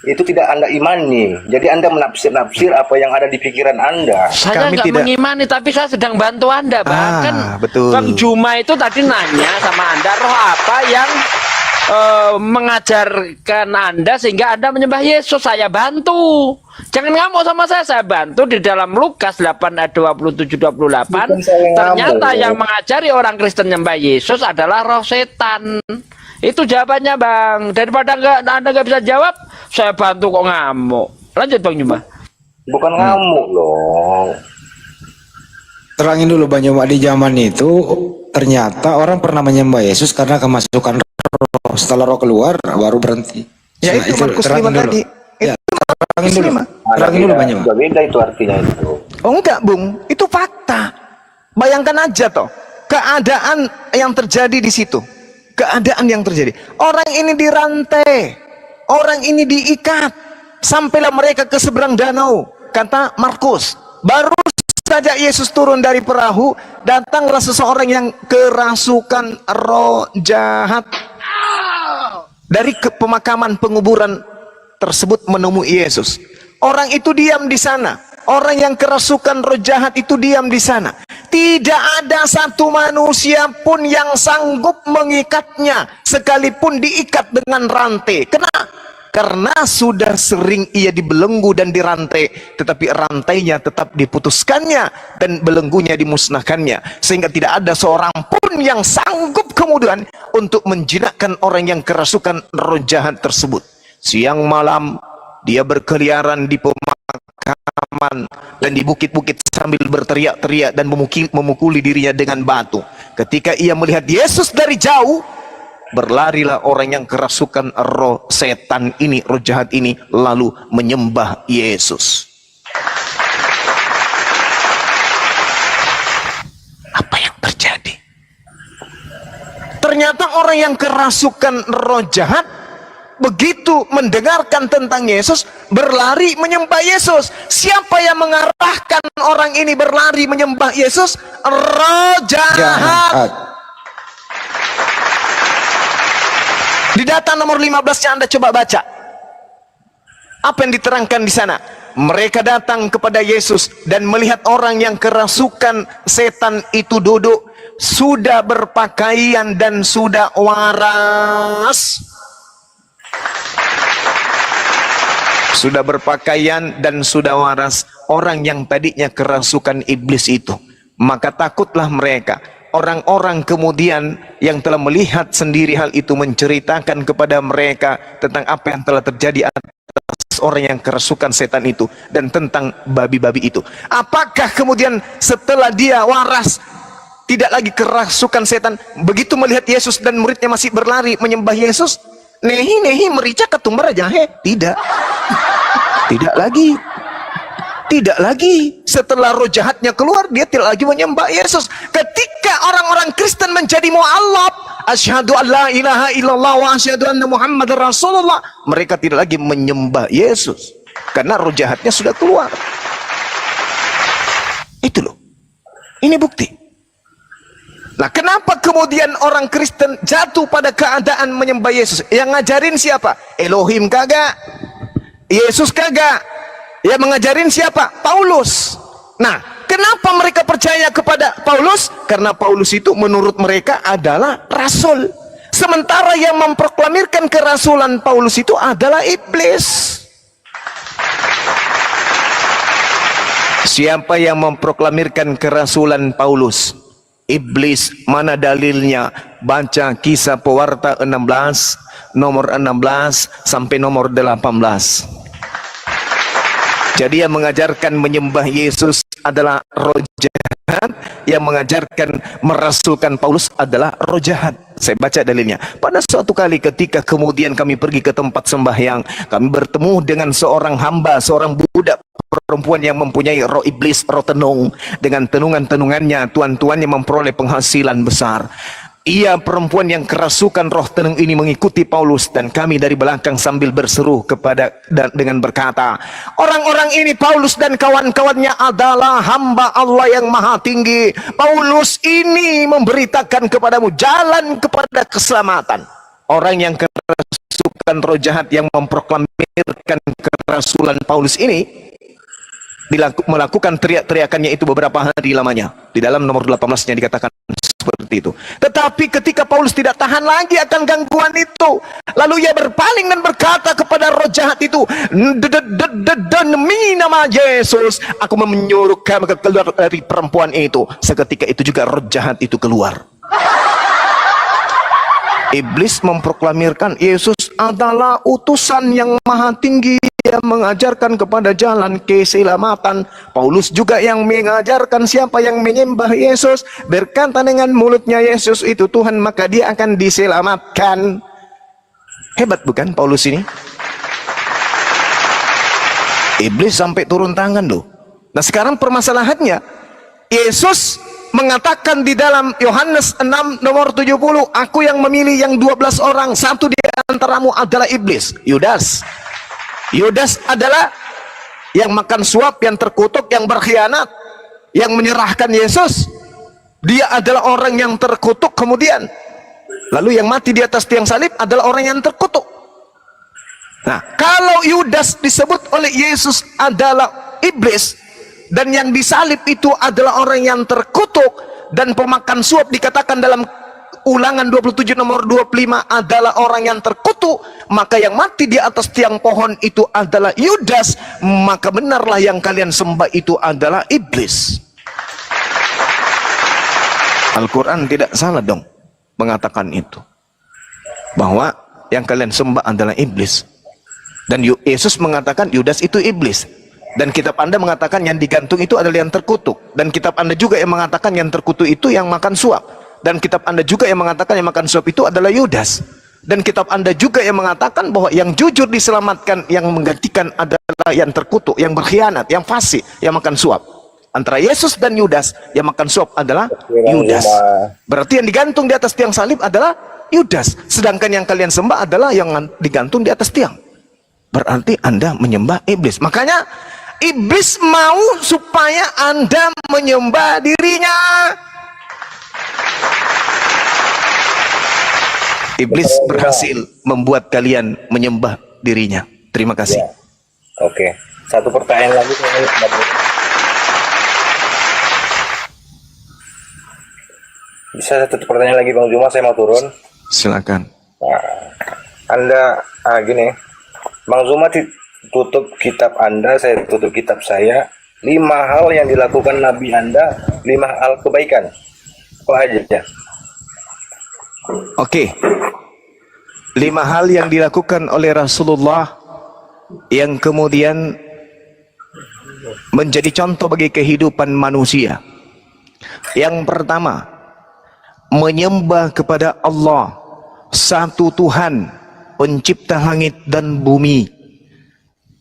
itu tidak Anda imani. Jadi Anda menafsir-nafsir apa yang ada di pikiran Anda. Saya Kami nggak tidak mengimani, tapi saya sedang bantu Anda, Bang. Kan betul. Bang Juma itu tadi nanya sama Anda, roh apa yang mengajarkan Anda sehingga Anda menyembah Yesus. Saya bantu. Jangan ngamuk sama saya bantu di dalam Lukas 8 ayat 27-28. Ternyata yang mengajari orang Kristen menyembah Yesus adalah roh setan. Itu jawabannya Bang. Daripada Anda nggak bisa jawab, saya bantu kok ngamuk. Lanjut Bang Juma. Bukan ngamuk loh. terangin dulu Bang Juma, di zaman itu ternyata orang pernah menyembah Yesus karena kemasukan roh. Setelah roh keluar baru berhenti. Ya itu Markus 5 tadi. Ya, terangin dulu. Terangin dulu Bang Juma. Beda itu artinya itu. Oh enggak Bung, itu fakta. Bayangkan aja toh, keadaan yang terjadi di situ. Keadaan yang terjadi. Orang ini dirantai, orang ini diikat, sampailah mereka ke seberang danau. Kata Markus, baru saja Yesus turun dari perahu, datanglah seseorang yang kerasukan roh jahat. Dari pemakaman penguburan tersebut menemui Yesus. Orang itu diam di sana. Orang yang kerasukan roh jahat itu diam di sana. Tidak ada satu manusia pun yang sanggup mengikatnya, sekalipun diikat dengan rantai. Kenapa? Karena sudah sering ia dibelenggu dan dirantai, tetapi rantainya tetap diputuskannya dan belenggunya dimusnahkannya, sehingga tidak ada seorang pun yang sanggup kemudian untuk menjinakkan orang yang kerasukan roh jahat tersebut. Siang malam dia berkeliaran di pemakaman dan di bukit-bukit sambil berteriak-teriak dan memukuli dirinya dengan batu. Ketika ia melihat Yesus dari jauh, berlarilah orang yang kerasukan roh setan ini, roh jahat ini, lalu menyembah Yesus. Apa yang terjadi? Ternyata orang yang kerasukan roh jahat begitu mendengarkan tentang Yesus, berlari menyembah Yesus. Siapa yang mengarahkan orang ini berlari menyembah Yesus? Roh jahat. Di data nomor 15 yang Anda coba baca, apa yang diterangkan di sana? Mereka datang kepada Yesus dan melihat orang yang kerasukan setan itu duduk, sudah berpakaian dan sudah waras. Sudah berpakaian dan sudah waras. Orang yang tadinya kerasukan iblis itu Maka takutlah mereka. Orang-orang kemudian yang telah melihat sendiri hal itu menceritakan kepada mereka tentang apa yang telah terjadi atas orang yang kerasukan setan itu dan tentang babi-babi itu. Apakah kemudian setelah dia waras, tidak lagi kerasukan setan, begitu melihat Yesus dan muridnya masih berlari menyembah Yesus, nehi merica ketumbar aja? Tidak. Tidak lagi. Tidak lagi. Setelah roh jahatnya keluar, dia tidak lagi menyembah Yesus. Ketika orang-orang Kristen menjadi mu'allab, asyhadu an la ilaha illallah wa asyhadu anna Muhammad Rasulullah, mereka tidak lagi menyembah Yesus karena roh jahatnya sudah keluar. Itu loh. Ini bukti. Nah, kenapa kemudian orang Kristen jatuh pada keadaan menyembah Yesus? Yang ngajarin siapa? Elohim kagak? Yesus kagak? Yang mengajarin siapa? Paulus. Nah, kenapa mereka percaya kepada Paulus? Karena Paulus itu menurut mereka adalah rasul. Sementara yang memproklamirkan kerasulan Paulus itu adalah iblis. Siapa yang memproklamirkan kerasulan Paulus? Iblis. Mana dalilnya? Baca Kisah Pewarta 16 nomor 16 sampai nomor 18. Jadi yang mengajarkan menyembah Yesus adalah roh jahat, yang mengajarkan merasulkan Paulus adalah roh jahat. Saya baca dalilnya. Pada suatu kali ketika kemudian kami pergi ke tempat sembahyang, kami bertemu dengan seorang hamba, seorang budak perempuan yang mempunyai roh iblis, roh tenung. Dengan tenungan-tenungannya, tuan-tuannya memperoleh penghasilan besar. Ia perempuan yang kerasukan roh tenung ini mengikuti Paulus, dan kami dari belakang sambil berseru kepada dengan berkata, orang-orang ini Paulus dan kawan-kawannya adalah hamba Allah yang maha tinggi. Paulus ini memberitakan kepadamu jalan kepada keselamatan. Orang yang kerasukan roh jahat yang memproklamirkan kerasulan Paulus ini melakukan teriak-teriakannya itu beberapa hari lamanya. Di dalam nomor 18-nya dikatakan seperti itu. Tetapi ketika Paulus tidak tahan lagi akan gangguan itu, lalu ia berpaling dan berkata kepada roh jahat itu, demi nama Yesus, aku menyuruh kamu keluar dari perempuan itu. Seketika itu juga roh jahat itu keluar. Iblis memproklamirkan Yesus adalah utusan yang maha tinggi yang mengajarkan kepada jalan keselamatan. Paulus juga yang mengajarkan siapa yang menyembah Yesus, berkata dengan mulutnya Yesus itu Tuhan, maka dia akan diselamatkan. Hebat bukan Paulus ini? Iblis sampai turun tangan loh. Nah sekarang permasalahannya, Yesus mengatakan di dalam Yohanes 6 nomor 70, aku yang memilih yang 12 orang, satu di antaramu adalah iblis, Yudas. Yudas adalah yang makan suap, yang terkutuk, yang berkhianat, yang menyerahkan Yesus. Dia adalah orang yang terkutuk kemudian. Lalu yang mati di atas tiang salib adalah orang yang terkutuk. Nah, kalau Yudas disebut oleh Yesus adalah iblis, dan yang disalib itu adalah orang yang terkutuk, dan pemakan suap dikatakan dalam Ulangan 27 nomor 25 adalah orang yang terkutuk, maka yang mati di atas tiang pohon itu adalah Yudas. Maka benarlah yang kalian sembah itu adalah iblis. Al-Quran tidak salah dong mengatakan itu, bahwa yang kalian sembah adalah iblis. Dan Yesus mengatakan Yudas itu iblis. Dan kitab Anda mengatakan yang digantung itu adalah yang terkutuk. Dan kitab Anda juga yang mengatakan yang terkutuk itu yang makan suap. Dan kitab Anda juga yang mengatakan yang makan suap itu adalah Yudas. Dan kitab Anda juga yang mengatakan bahwa yang jujur diselamatkan, yang menggantikan adalah yang terkutuk, yang berkhianat, yang fasik, yang makan suap. Antara Yesus dan Yudas, yang makan suap adalah Yudas. Berarti yang digantung di atas tiang salib adalah Yudas. Sedangkan yang kalian sembah adalah yang digantung di atas tiang. Berarti Anda menyembah iblis. Makanya iblis mau supaya Anda menyembah dirinya. Iblis berhasil membuat kalian menyembah dirinya. Terima kasih. Ya. Oke. Satu pertanyaan lagi. Bisa satu pertanyaan lagi Bang Juma, saya mau turun. Silakan. Nah, Anda gini, Bang Zuma tutup kitab Anda, saya tutup kitab saya. 5 hal yang dilakukan Nabi Anda, 5 hal kebaikan. Apa aja? Oke. 5 hal yang dilakukan oleh Rasulullah yang kemudian menjadi contoh bagi kehidupan manusia. Yang pertama, menyembah kepada Allah, satu Tuhan, pencipta langit dan bumi.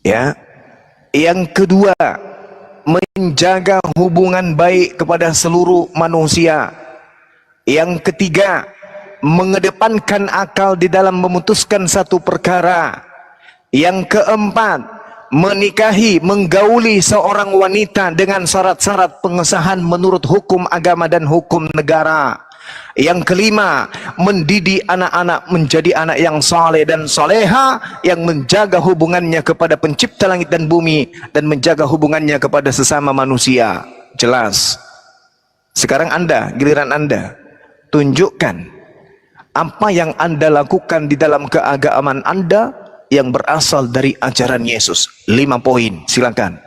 Ya. Yang kedua, menjaga hubungan baik kepada seluruh manusia. Yang ketiga, mengedepankan akal di dalam memutuskan satu perkara. Yang keempat, menikahi, menggauli seorang wanita dengan syarat-syarat pengesahan menurut hukum agama dan hukum negara. Yang kelima, mendidik anak-anak menjadi anak yang saleh dan soleha, yang menjaga hubungannya kepada pencipta langit dan bumi dan menjaga hubungannya kepada sesama manusia. Jelas. Sekarang Anda, giliran Anda, tunjukkan apa yang Anda lakukan di dalam keagamaan Anda yang berasal dari ajaran Yesus. 5 poin, silakan.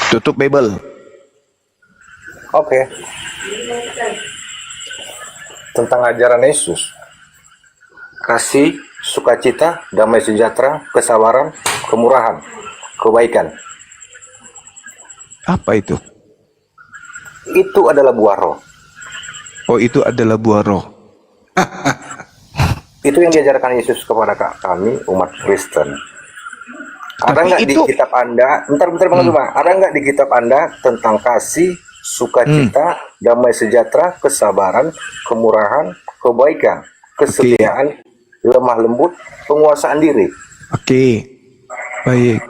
Tutup Bible. Oke. Tentang ajaran Yesus. Kasih, sukacita, damai sejahtera, kesabaran, kemurahan, kebaikan. Apa itu? Itu adalah buah roh. Oh, itu adalah buah roh. Itu yang diajarkan Yesus kepada kami umat Kristen. Ada Tapi nggak di itu- kitab Anda? Bentar Bang Zuma. Ada nggak di kitab Anda tentang kasih, sukacita, damai sejahtera, kesabaran, kemurahan, kebaikan, kesetiaan, lemah lembut, penguasaan diri? Oke. Baik.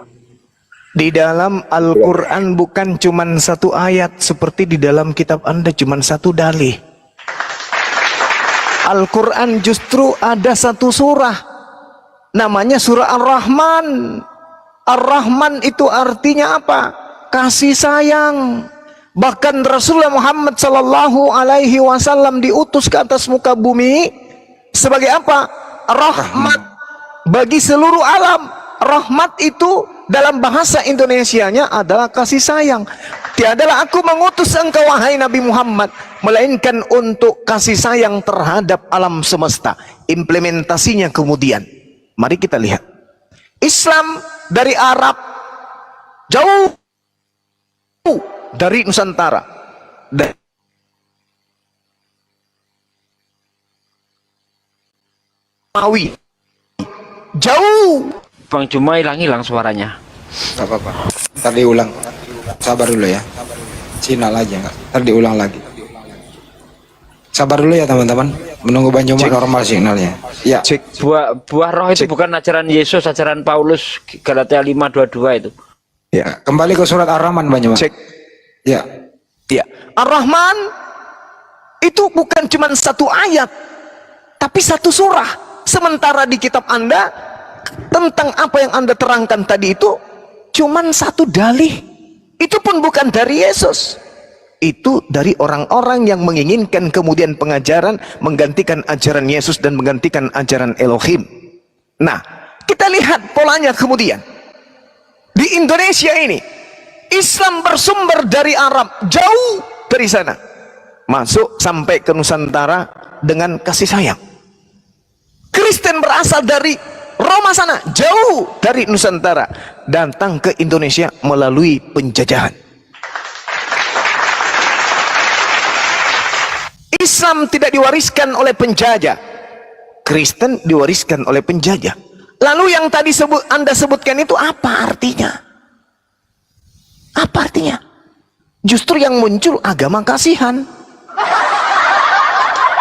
Di dalam Al-Quran bukan cuma satu ayat seperti di dalam kitab Anda cuma satu dalih. Al-Quran justru ada satu surah, namanya surah Ar-Rahman. Ar-Rahman itu artinya apa? Kasih sayang. Bahkan Rasulullah Muhammad sallallahu alaihi wasallam diutus ke atas muka bumi sebagai apa? Rahmat bagi seluruh alam. Rahmat itu dalam bahasa Indonesianya adalah kasih sayang. Tiadalah aku mengutus engkau wahai Nabi Muhammad melainkan untuk kasih sayang terhadap alam semesta. Implementasinya kemudian, mari kita lihat. Islam dari Arab jauh dari Nusantara. Mawi jauh. Bang Juma hilang suaranya. Gak apa-apa. Ntar diulang. Sabar dulu ya. Sinyal aja nggak. Ntar diulang lagi. Sabar dulu ya teman-teman. Menunggu Bang Juma normal sinyalnya. Ya. Cek. Buah roh itu bukan ajaran Yesus, ajaran Paulus, Galatia 5:22 itu. Ya. Kembali ke surat Ar-Rahman Bang Juma. Cek. Ya. Ya, Ar-Rahman itu bukan cuma satu ayat, tapi satu surah. Sementara di kitab Anda tentang apa yang Anda terangkan tadi itu cuma satu dalih. Itu pun bukan dari Yesus. Itu dari orang-orang yang menginginkan kemudian pengajaran menggantikan ajaran Yesus dan menggantikan ajaran Elohim. Nah, kita lihat polanya kemudian. Di Indonesia ini Islam bersumber dari Arab, jauh dari sana, masuk sampai ke Nusantara dengan kasih sayang. Kristen berasal dari Roma sana, jauh dari Nusantara, datang ke Indonesia melalui penjajahan. Islam tidak diwariskan oleh penjajah, Kristen diwariskan oleh penjajah. Lalu yang tadi Anda sebutkan itu apa artinya? Apa artinya? Justru yang muncul agama kasihan.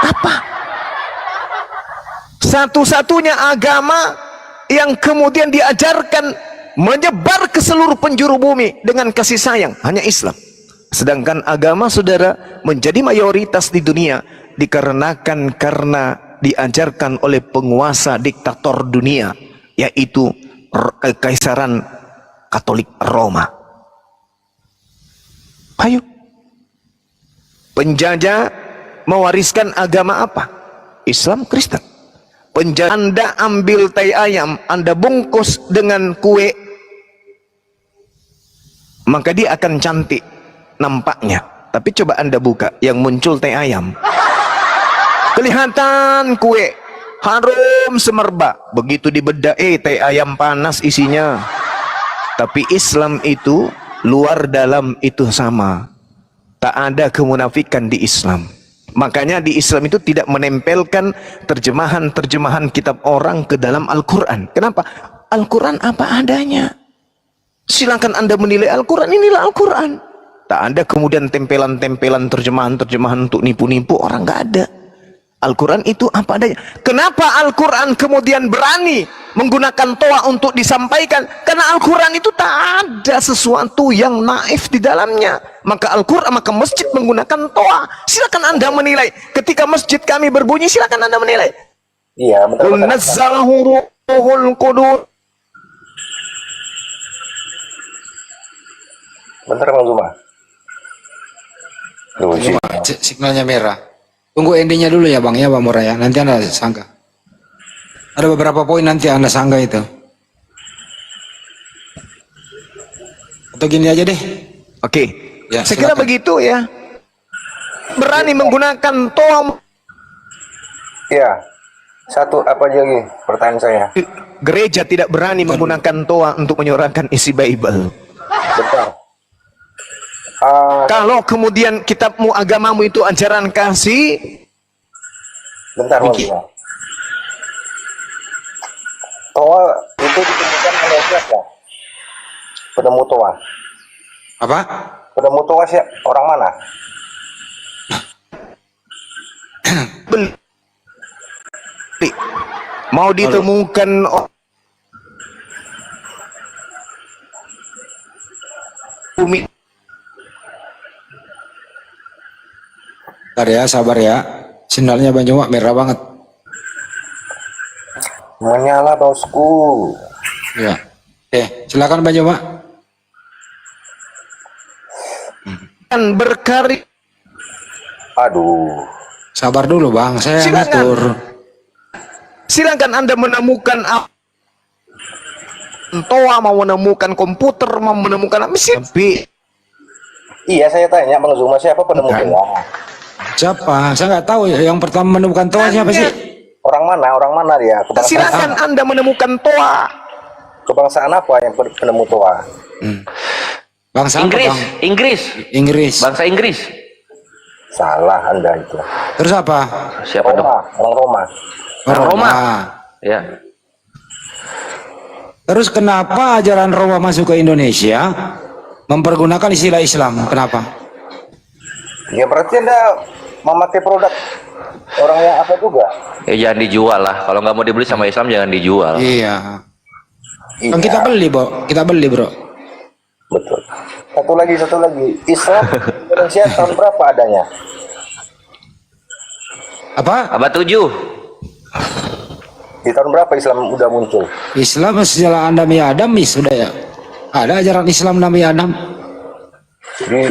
Apa? Satu-satunya agama yang kemudian diajarkan menyebar ke seluruh penjuru bumi dengan kasih sayang hanya Islam. Sedangkan agama saudara menjadi mayoritas di dunia dikarenakan karena diajarkan oleh penguasa diktator dunia, yaitu Kekaisaran Katolik Roma. Ayo, penjajah mewariskan agama apa? Islam, Kristen. Penjajah, Anda ambil tai ayam, Anda bungkus dengan kue, maka dia akan cantik nampaknya. Tapi coba Anda buka, yang muncul teh ayam. Kelihatan kue harum semerbak, begitu dibedah teh ayam panas isinya. Tapi Islam itu luar dalam itu sama. Tak ada kemunafikan di Islam. Makanya di Islam itu tidak menempelkan terjemahan-terjemahan kitab orang ke dalam Al-Quran. Kenapa? Al-Quran apa adanya. Silakan Anda menilai Al-Quran, inilah Al-Quran. Tak ada kemudian tempelan-tempelan terjemahan-terjemahan untuk nipu-nipu orang, nggak ada. Al-Quran itu apa adanya. Kenapa Al-Quran kemudian berani menggunakan toa untuk disampaikan? Karena Al-Quran itu tak ada sesuatu yang naif di dalamnya. Maka Al-Quran, maka masjid menggunakan toa. Silakan Anda menilai. Ketika masjid kami berbunyi, silakan Anda menilai. Iya, betul. Qul nazzalahu ruhul qudus. Bentar Bang Zuma. Signalnya merah. Tunggu endingnya dulu ya Bang, ya Bang Mora ya. Nanti Anda sanggah. Ada beberapa poin nanti Anda sanggah itu. Atau gini aja deh. Oke, Ya, saya kira silakan. begitu ya. Berani menggunakan toa. Iya. Satu apa aja lagi pertanyaan saya? Gereja tidak berani menggunakan toa untuk menyuarakan isi Bible. Bentar. Kalau kemudian kitabmu, agamamu itu ajaran kasih, Bentar Bang Zuma. Toa itu ditemukan oleh siapa? Penemu toa. Apa? Penemu toa siapa? Orang mana? beli. Mau ditemukan bumi. Bentar ya, sabar ya. Sinyalnya Bang Juma merah banget. Menyala bosku. Ya. Silakan Bang Juma. Kan berkarya. Aduh. Sabar dulu Bang, saya Silakan. ngatur. Silakan Anda menemukan toa, mau menemukan komputer, mau menemukan mesin. Tapi Iya, saya tanya Bang Zuma siapa penemu Bukan. toa? Siapa? Saya nggak tahu yang pertama menemukan toa siapa sih? Orang mana? Orang mana dia? Kebangsaan, silakan Anda menemukan toa. kebangsaan apa yang penemu toa? Bangsa apa, Inggris, Bang? Inggris, Inggris. bangsa Inggris. Salah Anda itu. Terus apa? Siapa dong? Roma, orang Roma. Orang Roma. Ah. Ya. Terus kenapa ajaran Roma masuk ke Indonesia mempergunakan istilah Islam? Kenapa? Ya berarti Anda memakai produk orang yang apa juga? Ya jangan dijual lah. Kalau nggak mau dibeli sama Islam jangan dijual. Iya. Iya, Kan kita beli, Bro. Kita beli, Bro. betul. Satu lagi. Islam di Indonesia tahun berapa adanya? Apa? Abad 7. Di tahun berapa Islam udah muncul? Islam setelah Nabi Adam sudah ya. Ada ajaran Islam Nabi Adam. Di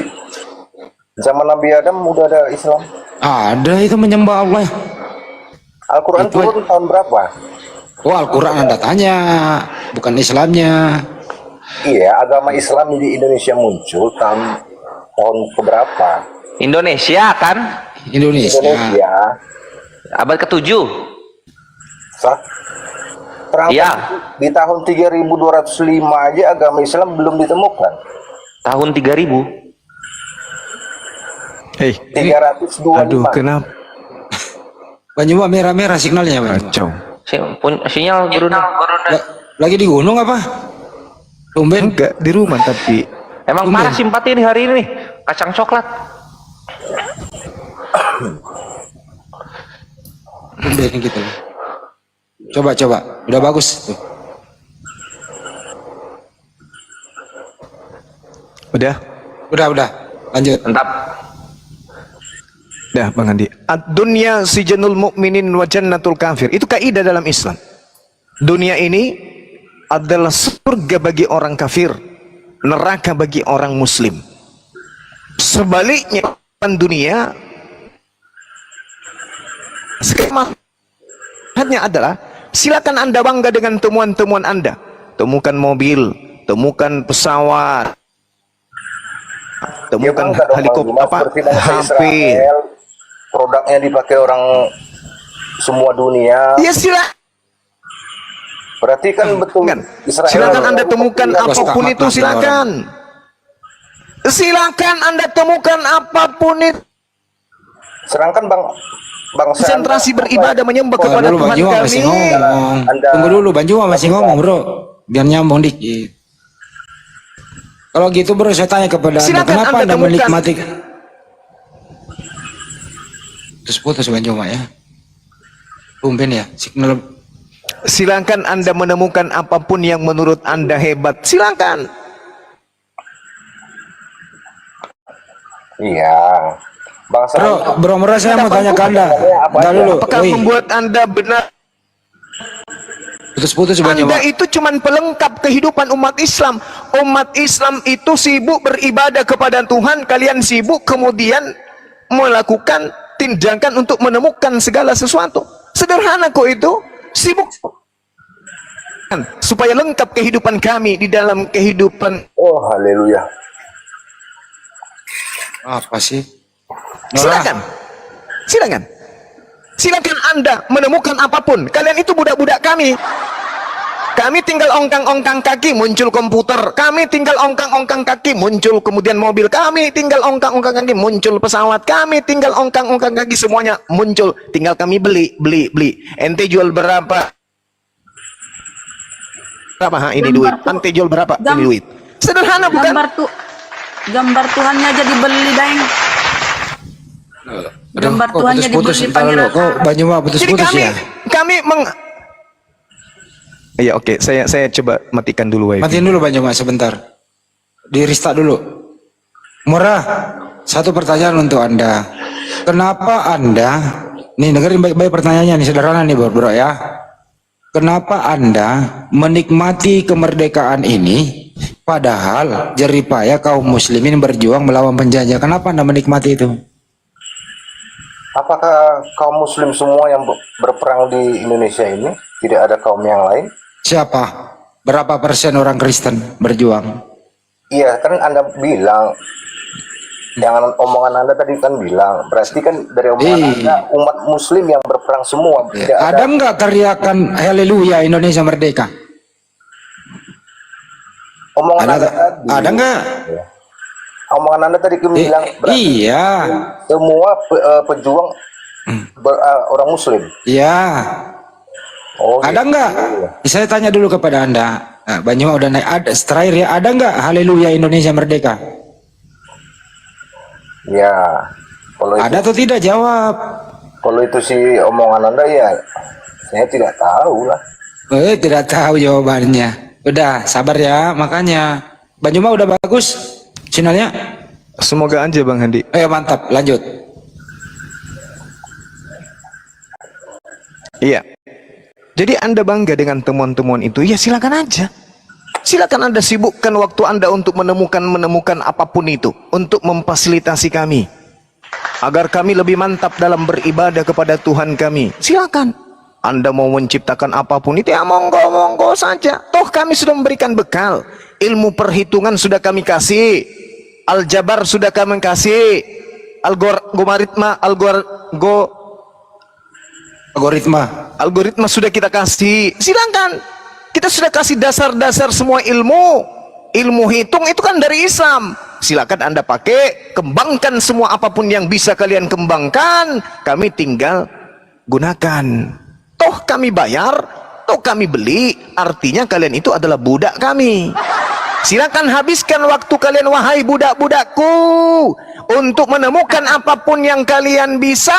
zaman Nabi Adam udah ada Islam. Ada itu menyembah Allah. Al-Quran Itu- turun tahun berapa? Oh, Al-Quran Anda tanya, bukan Islamnya. Iya, agama Islam di Indonesia muncul tahun keberapa? Indonesia kan? Indonesia. Indonesia. Abad ke-7. Sah? Terang Iya. di tahun 3205 aja agama Islam belum ditemukan. Tahun 3000. Hei, 325. aduh, kenapa Banyak merah-merah signalnya, Bang. kacau? Sinyal Brunei. Lagi di gunung apa? Tumben. Enggak di rumah, tapi Emang parah simpati nih hari ini nih. Kacang coklat. Tumben gitu. Coba. Udah bagus tuh. udah. Udah. Lanjut. Mantap. Dah Bang Andi. Ad-dunya sijanul mu'minin wa jannatul kafir. Itu kaidah dalam Islam. Dunia ini adalah surga bagi orang kafir, neraka bagi orang muslim. Sebaliknya dunia skemanya adalah silakan Anda bangga dengan temuan-temuan Anda. Temukan mobil, temukan pesawat, temukan bangga dong, Bang helikopter Juma, apa seperti bangsa HP. Israel, produknya dipakai orang semua dunia. Ya silakan. Berarti kan betul Israel. Silakan Anda temukan apapun itu, Ahmad silakan. Silakan Anda temukan apapun itu. Sedangkan bangsa Konsentrasi beribadah menyembah Tunggu kepada dulu, Bang Tuhan Juma kami. masih ngomong. Tunggu dulu, Bang Juma masih ngomong, bro. Biar nyambung dikit. Kalau gitu bro, saya tanya kepada Anda, Silakan kenapa Anda Anda temukan. menikmati? Putus Bang Juma ya. Tumben ya, signal. Silakan Anda menemukan apapun yang menurut Anda hebat. Silakan. Iya. Bangsa Bro, saya mau tanya ke Anda. Bentar dulu. Apakah Woi, membuat Anda benar? putus Bang Juma. Anda itu cuman pelengkap kehidupan umat Islam. Umat Islam itu sibuk beribadah kepada Tuhan. Kalian sibuk kemudian melakukan tindakan untuk menemukan segala sesuatu. Sederhana kok itu. Sibuk supaya lengkap kehidupan kami di dalam kehidupan. Oh, haleluya. Apa sih? Silakan. Silakan. Silakan Anda menemukan apapun. Kalian itu budak-budak kami. Kami tinggal ongkang-ongkang kaki muncul komputer. Kami tinggal ongkang-ongkang kaki muncul kemudian mobil. Kami tinggal ongkang-ongkang kaki muncul pesawat. Kami tinggal ongkang-ongkang kaki semuanya muncul. Tinggal kami beli. Ente jual berapa? Berapa ini duit? Ente jual berapa ini duit? Sederhana bukan? Gambar Tuhannya aja dibeli, Deng. Gambar Tuhannya putus dibeli ntar dulu. pangeran. Kok Bang Juma Jadi putus-putus ya? kami Iya, oke, saya coba matikan dulu wifi. Matiin dulu Bang Juma sebentar. Di restart dulu. Murah. Satu pertanyaan untuk Anda. Kenapa Anda, nih dengerin baik-baik pertanyaannya nih, sederhana nih bro ya. Kenapa Anda menikmati kemerdekaan ini padahal jeripaya kaum muslimin berjuang melawan penjajah? Kenapa Anda menikmati itu? Apakah kaum muslim semua yang berperang di Indonesia ini tidak ada kaum yang lain? Siapa? Berapa persen orang Kristen berjuang? Iya, kan Anda bilang, jangan omongan Anda tadi kan bilang, berarti kan dari omongan Anda umat muslim yang berperang semua. Tidak Ada nggak teriakan haleluya Indonesia merdeka? omongan Ada Anda tadi. ada nggak? Ya. Omongan Anda tadi bilang berarti Iya. semua pejuang orang muslim. Iya. Oh, Ada gitu. nggak? Saya tanya dulu kepada Anda. Nah, Bang Juma udah naik. Ada terakhir ya. Ada nggak haleluya Indonesia merdeka? Ya. Kalau Ada atau tidak? Jawab. Kalau itu sih omongan Anda ya, saya tidak tahu lah. Tidak tahu jawabannya. Udah sabar ya. Makanya Bang Juma udah bagus sinyalnya. Semoga aja Bang Handi. Mantap. Lanjut. Iya. Jadi Anda bangga dengan temuan-temuan itu, ya silakan aja. Silakan Anda sibukkan waktu Anda untuk menemukan apapun itu, untuk memfasilitasi kami, agar kami lebih mantap dalam beribadah kepada Tuhan kami. Silakan. Anda mau menciptakan apapun itu, ya monggo saja. Toh kami sudah memberikan bekal. Ilmu perhitungan sudah kami kasih. Aljabar sudah kami kasih. Algoritma sudah kita kasih. Silakan. Kita sudah kasih dasar-dasar semua ilmu. Ilmu hitung itu kan dari Islam. Silakan Anda pakai, kembangkan semua apapun yang bisa kalian kembangkan. Kami tinggal gunakan. Toh kami bayar, toh kami beli. Artinya kalian itu adalah budak kami. Silakan habiskan waktu kalian, wahai budak-budakku, untuk menemukan apapun yang kalian bisa.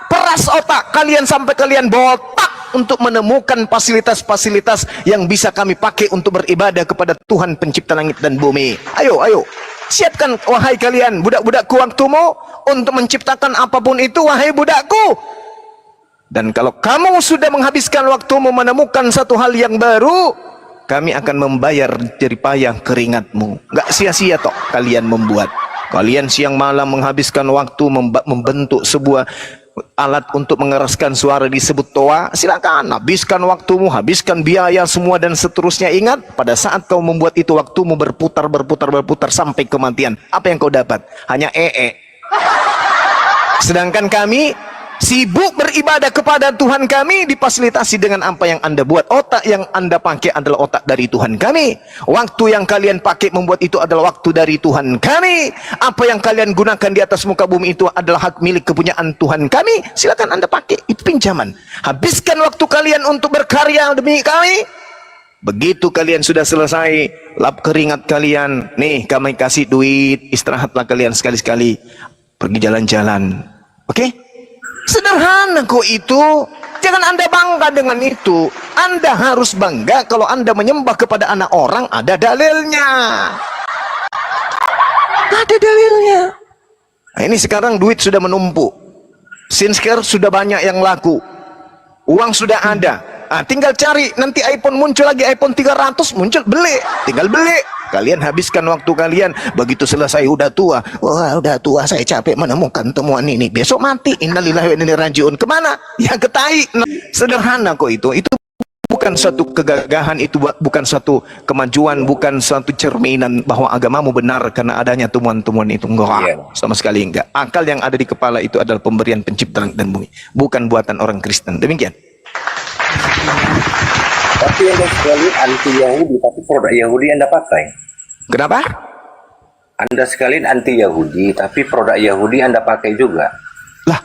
Peras otak kalian sampai kalian botak untuk menemukan fasilitas-fasilitas yang bisa kami pakai untuk beribadah kepada Tuhan pencipta langit dan bumi. Ayo. Siapkan, wahai kalian budak-budakku, waktumu untuk menciptakan apapun itu, wahai budakku. Dan kalau kamu sudah menghabiskan waktumu menemukan satu hal yang baru, kami akan membayar jeripayah keringatmu. Gak sia-sia toh kalian membuat. Kalian siang malam menghabiskan waktu membentuk sebuah alat untuk mengeraskan suara disebut toa, silakan habiskan waktumu, habiskan biaya semua dan seterusnya. Ingat, pada saat kau membuat itu waktumu berputar sampai kematian. Apa yang kau dapat? Hanya Sedangkan kami sibuk beribadah kepada Tuhan kami, difasilitasi dengan apa yang Anda buat. Otak yang Anda pakai adalah otak dari Tuhan kami. Waktu yang kalian pakai membuat itu adalah waktu dari Tuhan kami. Apa yang kalian gunakan di atas muka bumi itu adalah hak milik kepunyaan Tuhan kami. Silakan Anda pakai, itu pinjaman. Habiskan waktu kalian untuk berkarya demi kami. Begitu kalian sudah selesai, lap keringat kalian, nih kami kasih duit, istirahatlah kalian sekali-sekali, pergi jalan-jalan. Oke? Sederhana kok itu. Jangan Anda bangga dengan itu. Anda harus bangga kalau Anda menyembah kepada anak orang, ada dalilnya. Ada dalilnya. Nah, ini sekarang duit sudah menumpuk, skincare sudah banyak yang laku, uang sudah ada. Tinggal cari, nanti iPhone muncul lagi, iPhone 300 muncul, beli, tinggal beli. Kalian habiskan waktu kalian, begitu selesai udah tua. Wah, udah tua, saya capek menemukan temuan ini. Besok mati, innalillahi wa inna ilaihi rajiun. Kemana? Ya ke tai. Sederhana kok itu. Itu bukan suatu kegagahan, itu bukan suatu kemajuan, bukan suatu cerminan bahwa agamamu benar karena adanya temuan-temuan itu. Enggak, sama sekali enggak. Akal yang ada di kepala itu adalah pemberian pencipta langit dan bumi, bukan buatan orang Kristen. Demikian. Tapi Anda sekali anti Yahudi, tapi produk Yahudi Anda pakai. Kenapa? Anda sekalian anti Yahudi, tapi produk Yahudi Anda pakai juga. Lah,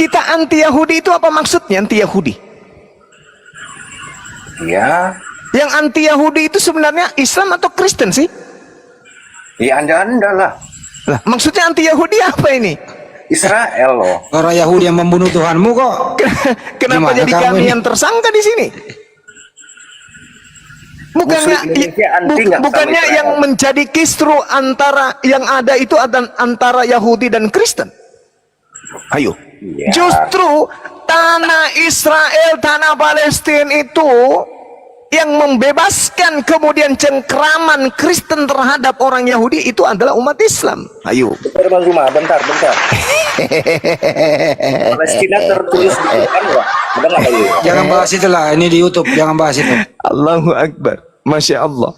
kita anti Yahudi itu apa maksudnya anti Yahudi? Ya. Yang anti Yahudi itu sebenarnya Islam atau Kristen sih? Ya Anda lah. Lah, maksudnya anti Yahudi apa ini? Israel loh. Orang Yahudi yang membunuh Tuhanmu kok. Kenapa Gimana jadi kamu kami ini? yang tersangka di sini? Bukannya bukannya yang menjadi kisru antara yang ada itu antara Yahudi dan Kristen. Ayo. Ya. Justru tanah Israel, tanah Palestina itu yang membebaskan kemudian cengkraman Kristen terhadap orang Yahudi itu adalah umat Islam. Ayo. Bentar Bang Zuma, bentar. Palestina tertulis di Quran enggak? Udah enggak tahu. Jangan bahas itulah, ini di YouTube, jangan bahas itu. Allahu Akbar. Masya Allah.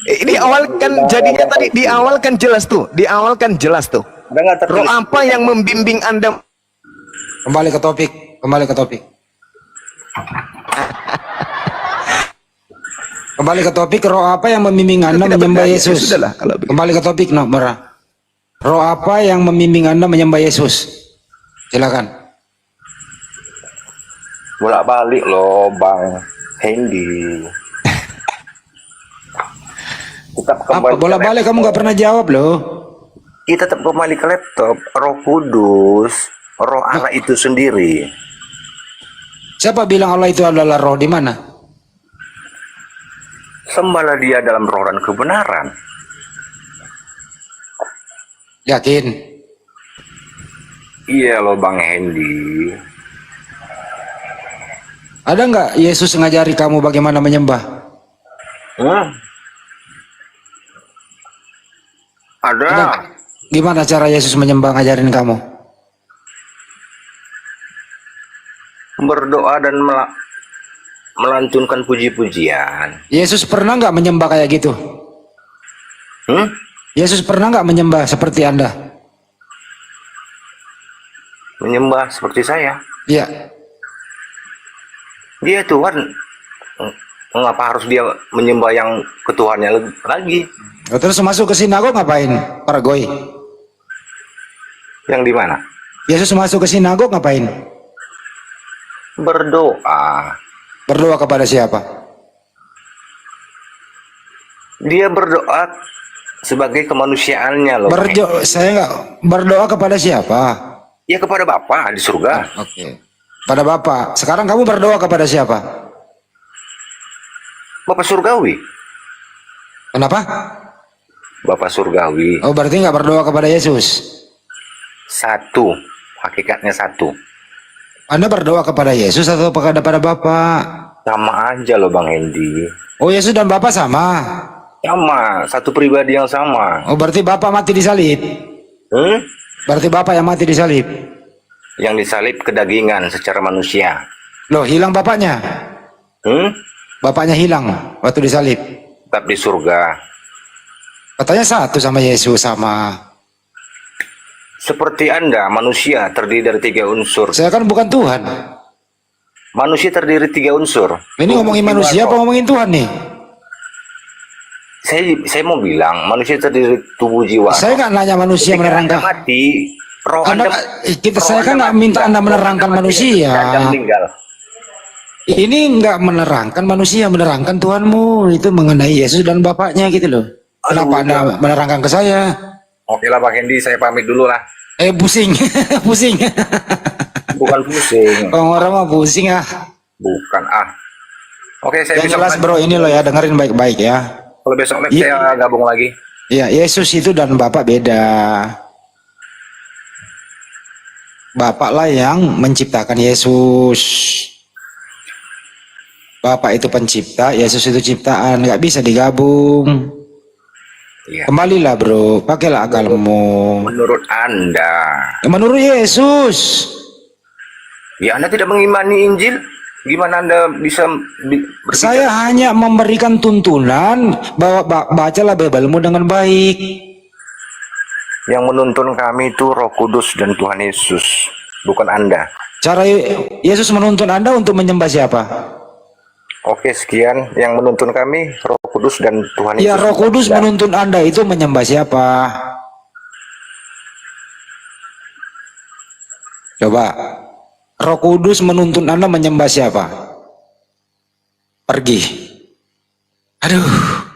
Di awal kan jadinya tadi di awal kan jelas tuh. Di awal kan jelas tuh. Udah enggak tertulis. Roh apa yang membimbing Anda? Kembali ke topik. Kembali ke topik, roh apa yang membimbing Anda menyembah Yesus? Sudahlah, kalau begitu. Kembali ke topik, no, Mera. Roh apa yang membimbing Anda menyembah Yesus? Silakan. Bolak-balik loh, Bang Hendy. Tetap Apa bolak-balik kamu nggak pernah jawab loh? Kita tetap kembali ke laptop. Roh Kudus, roh Allah itu sendiri. Siapa bilang Allah itu adalah roh? Di mana? Sembahlah dia dalam roh dan kebenaran. Yakin? Iya loh Bang Hendy. Ada nggak Yesus ngajari kamu bagaimana menyembah? Ada. Gimana cara Yesus menyembah ngajarin kamu? Berdoa dan melantunkan puji-pujian. Yesus pernah nggak menyembah kayak gitu? Yesus pernah nggak menyembah seperti Anda? Menyembah seperti saya. Iya. Dia Tuhan. Mengapa harus dia menyembah yang ketuhannya lagi? Terus masuk ke sinagog ngapain? Para goy. Yang di mana? Yesus masuk ke sinagog ngapain? Berdoa. Berdoa kepada siapa? Dia berdoa sebagai kemanusiaannya loh. Saya nggak berdoa kepada siapa? Ya kepada Bapa di surga. Oke. Pada Bapa. Sekarang kamu berdoa kepada siapa? Bapak surgawi. Kenapa? Bapak surgawi. Oh, berarti nggak berdoa kepada Yesus. Satu. Hakikatnya satu. Anda berdoa kepada Yesus atau kepada Bapa? Sama aja loh Bang Hendy. Oh, Yesus dan Bapa sama. Sama, satu pribadi yang sama. Oh, berarti Bapa mati di salib. Berarti Bapa yang mati di salib. yang disalib kedagingan secara manusia. Loh, hilang bapaknya? Bapaknya hilang waktu disalib? Tetap di surga. Katanya satu sama Yesus sama. Seperti Anda, manusia terdiri dari 3 unsur. Saya kan bukan Tuhan. Manusia terdiri 3 unsur. Ini ngomongin manusia apa ngomongin Tuhan nih? Saya mau bilang manusia terdiri tubuh jiwa. Saya nggak nanya manusia Ketika menerangkan. Anda mati, roh Anda, Anda, saya kan nggak minta Anda menerangkan manusia. Anda meninggal. Ini nggak menerangkan manusia, menerangkan Tuhanmu itu mengenai Yesus dan Bapaknya gitu loh. Kenapa Anda menerangkan ke saya? Oke lah Pak Hendy, saya pamit dulu lah. Pusing, pusing. Bukan pusing. Orang mah pusing ah. Bukan Oke, saya Yang besok jelas lagi. bro, ini loh ya, dengerin baik-baik ya. Kalau besok live Iya. saya gabung lagi. Ya, Yesus itu dan Bapak beda. Bapak lah yang menciptakan Yesus. Bapak itu pencipta, Yesus itu ciptaan, nggak bisa digabung. Iya. Kembalilah bro, pakailah akalmu. Menurut Anda, Menurut Yesus, ya Anda tidak mengimani Injil? Gimana Anda bisa berbicara? saya hanya memberikan tuntunan bahwa bacalah Bibelmu dengan baik. Yang menuntun kami itu Roh Kudus dan Tuhan Yesus, bukan Anda. Cara Yesus menuntun Anda untuk menyembah siapa? Oke, sekian. Yang menuntun kami Roh Kudus dan Tuhan Yesus. Ya, Roh Kudus Dan menuntun Anda itu menyembah siapa? Coba. Roh Kudus menuntun Anda menyembah siapa? Pergi. Aduh.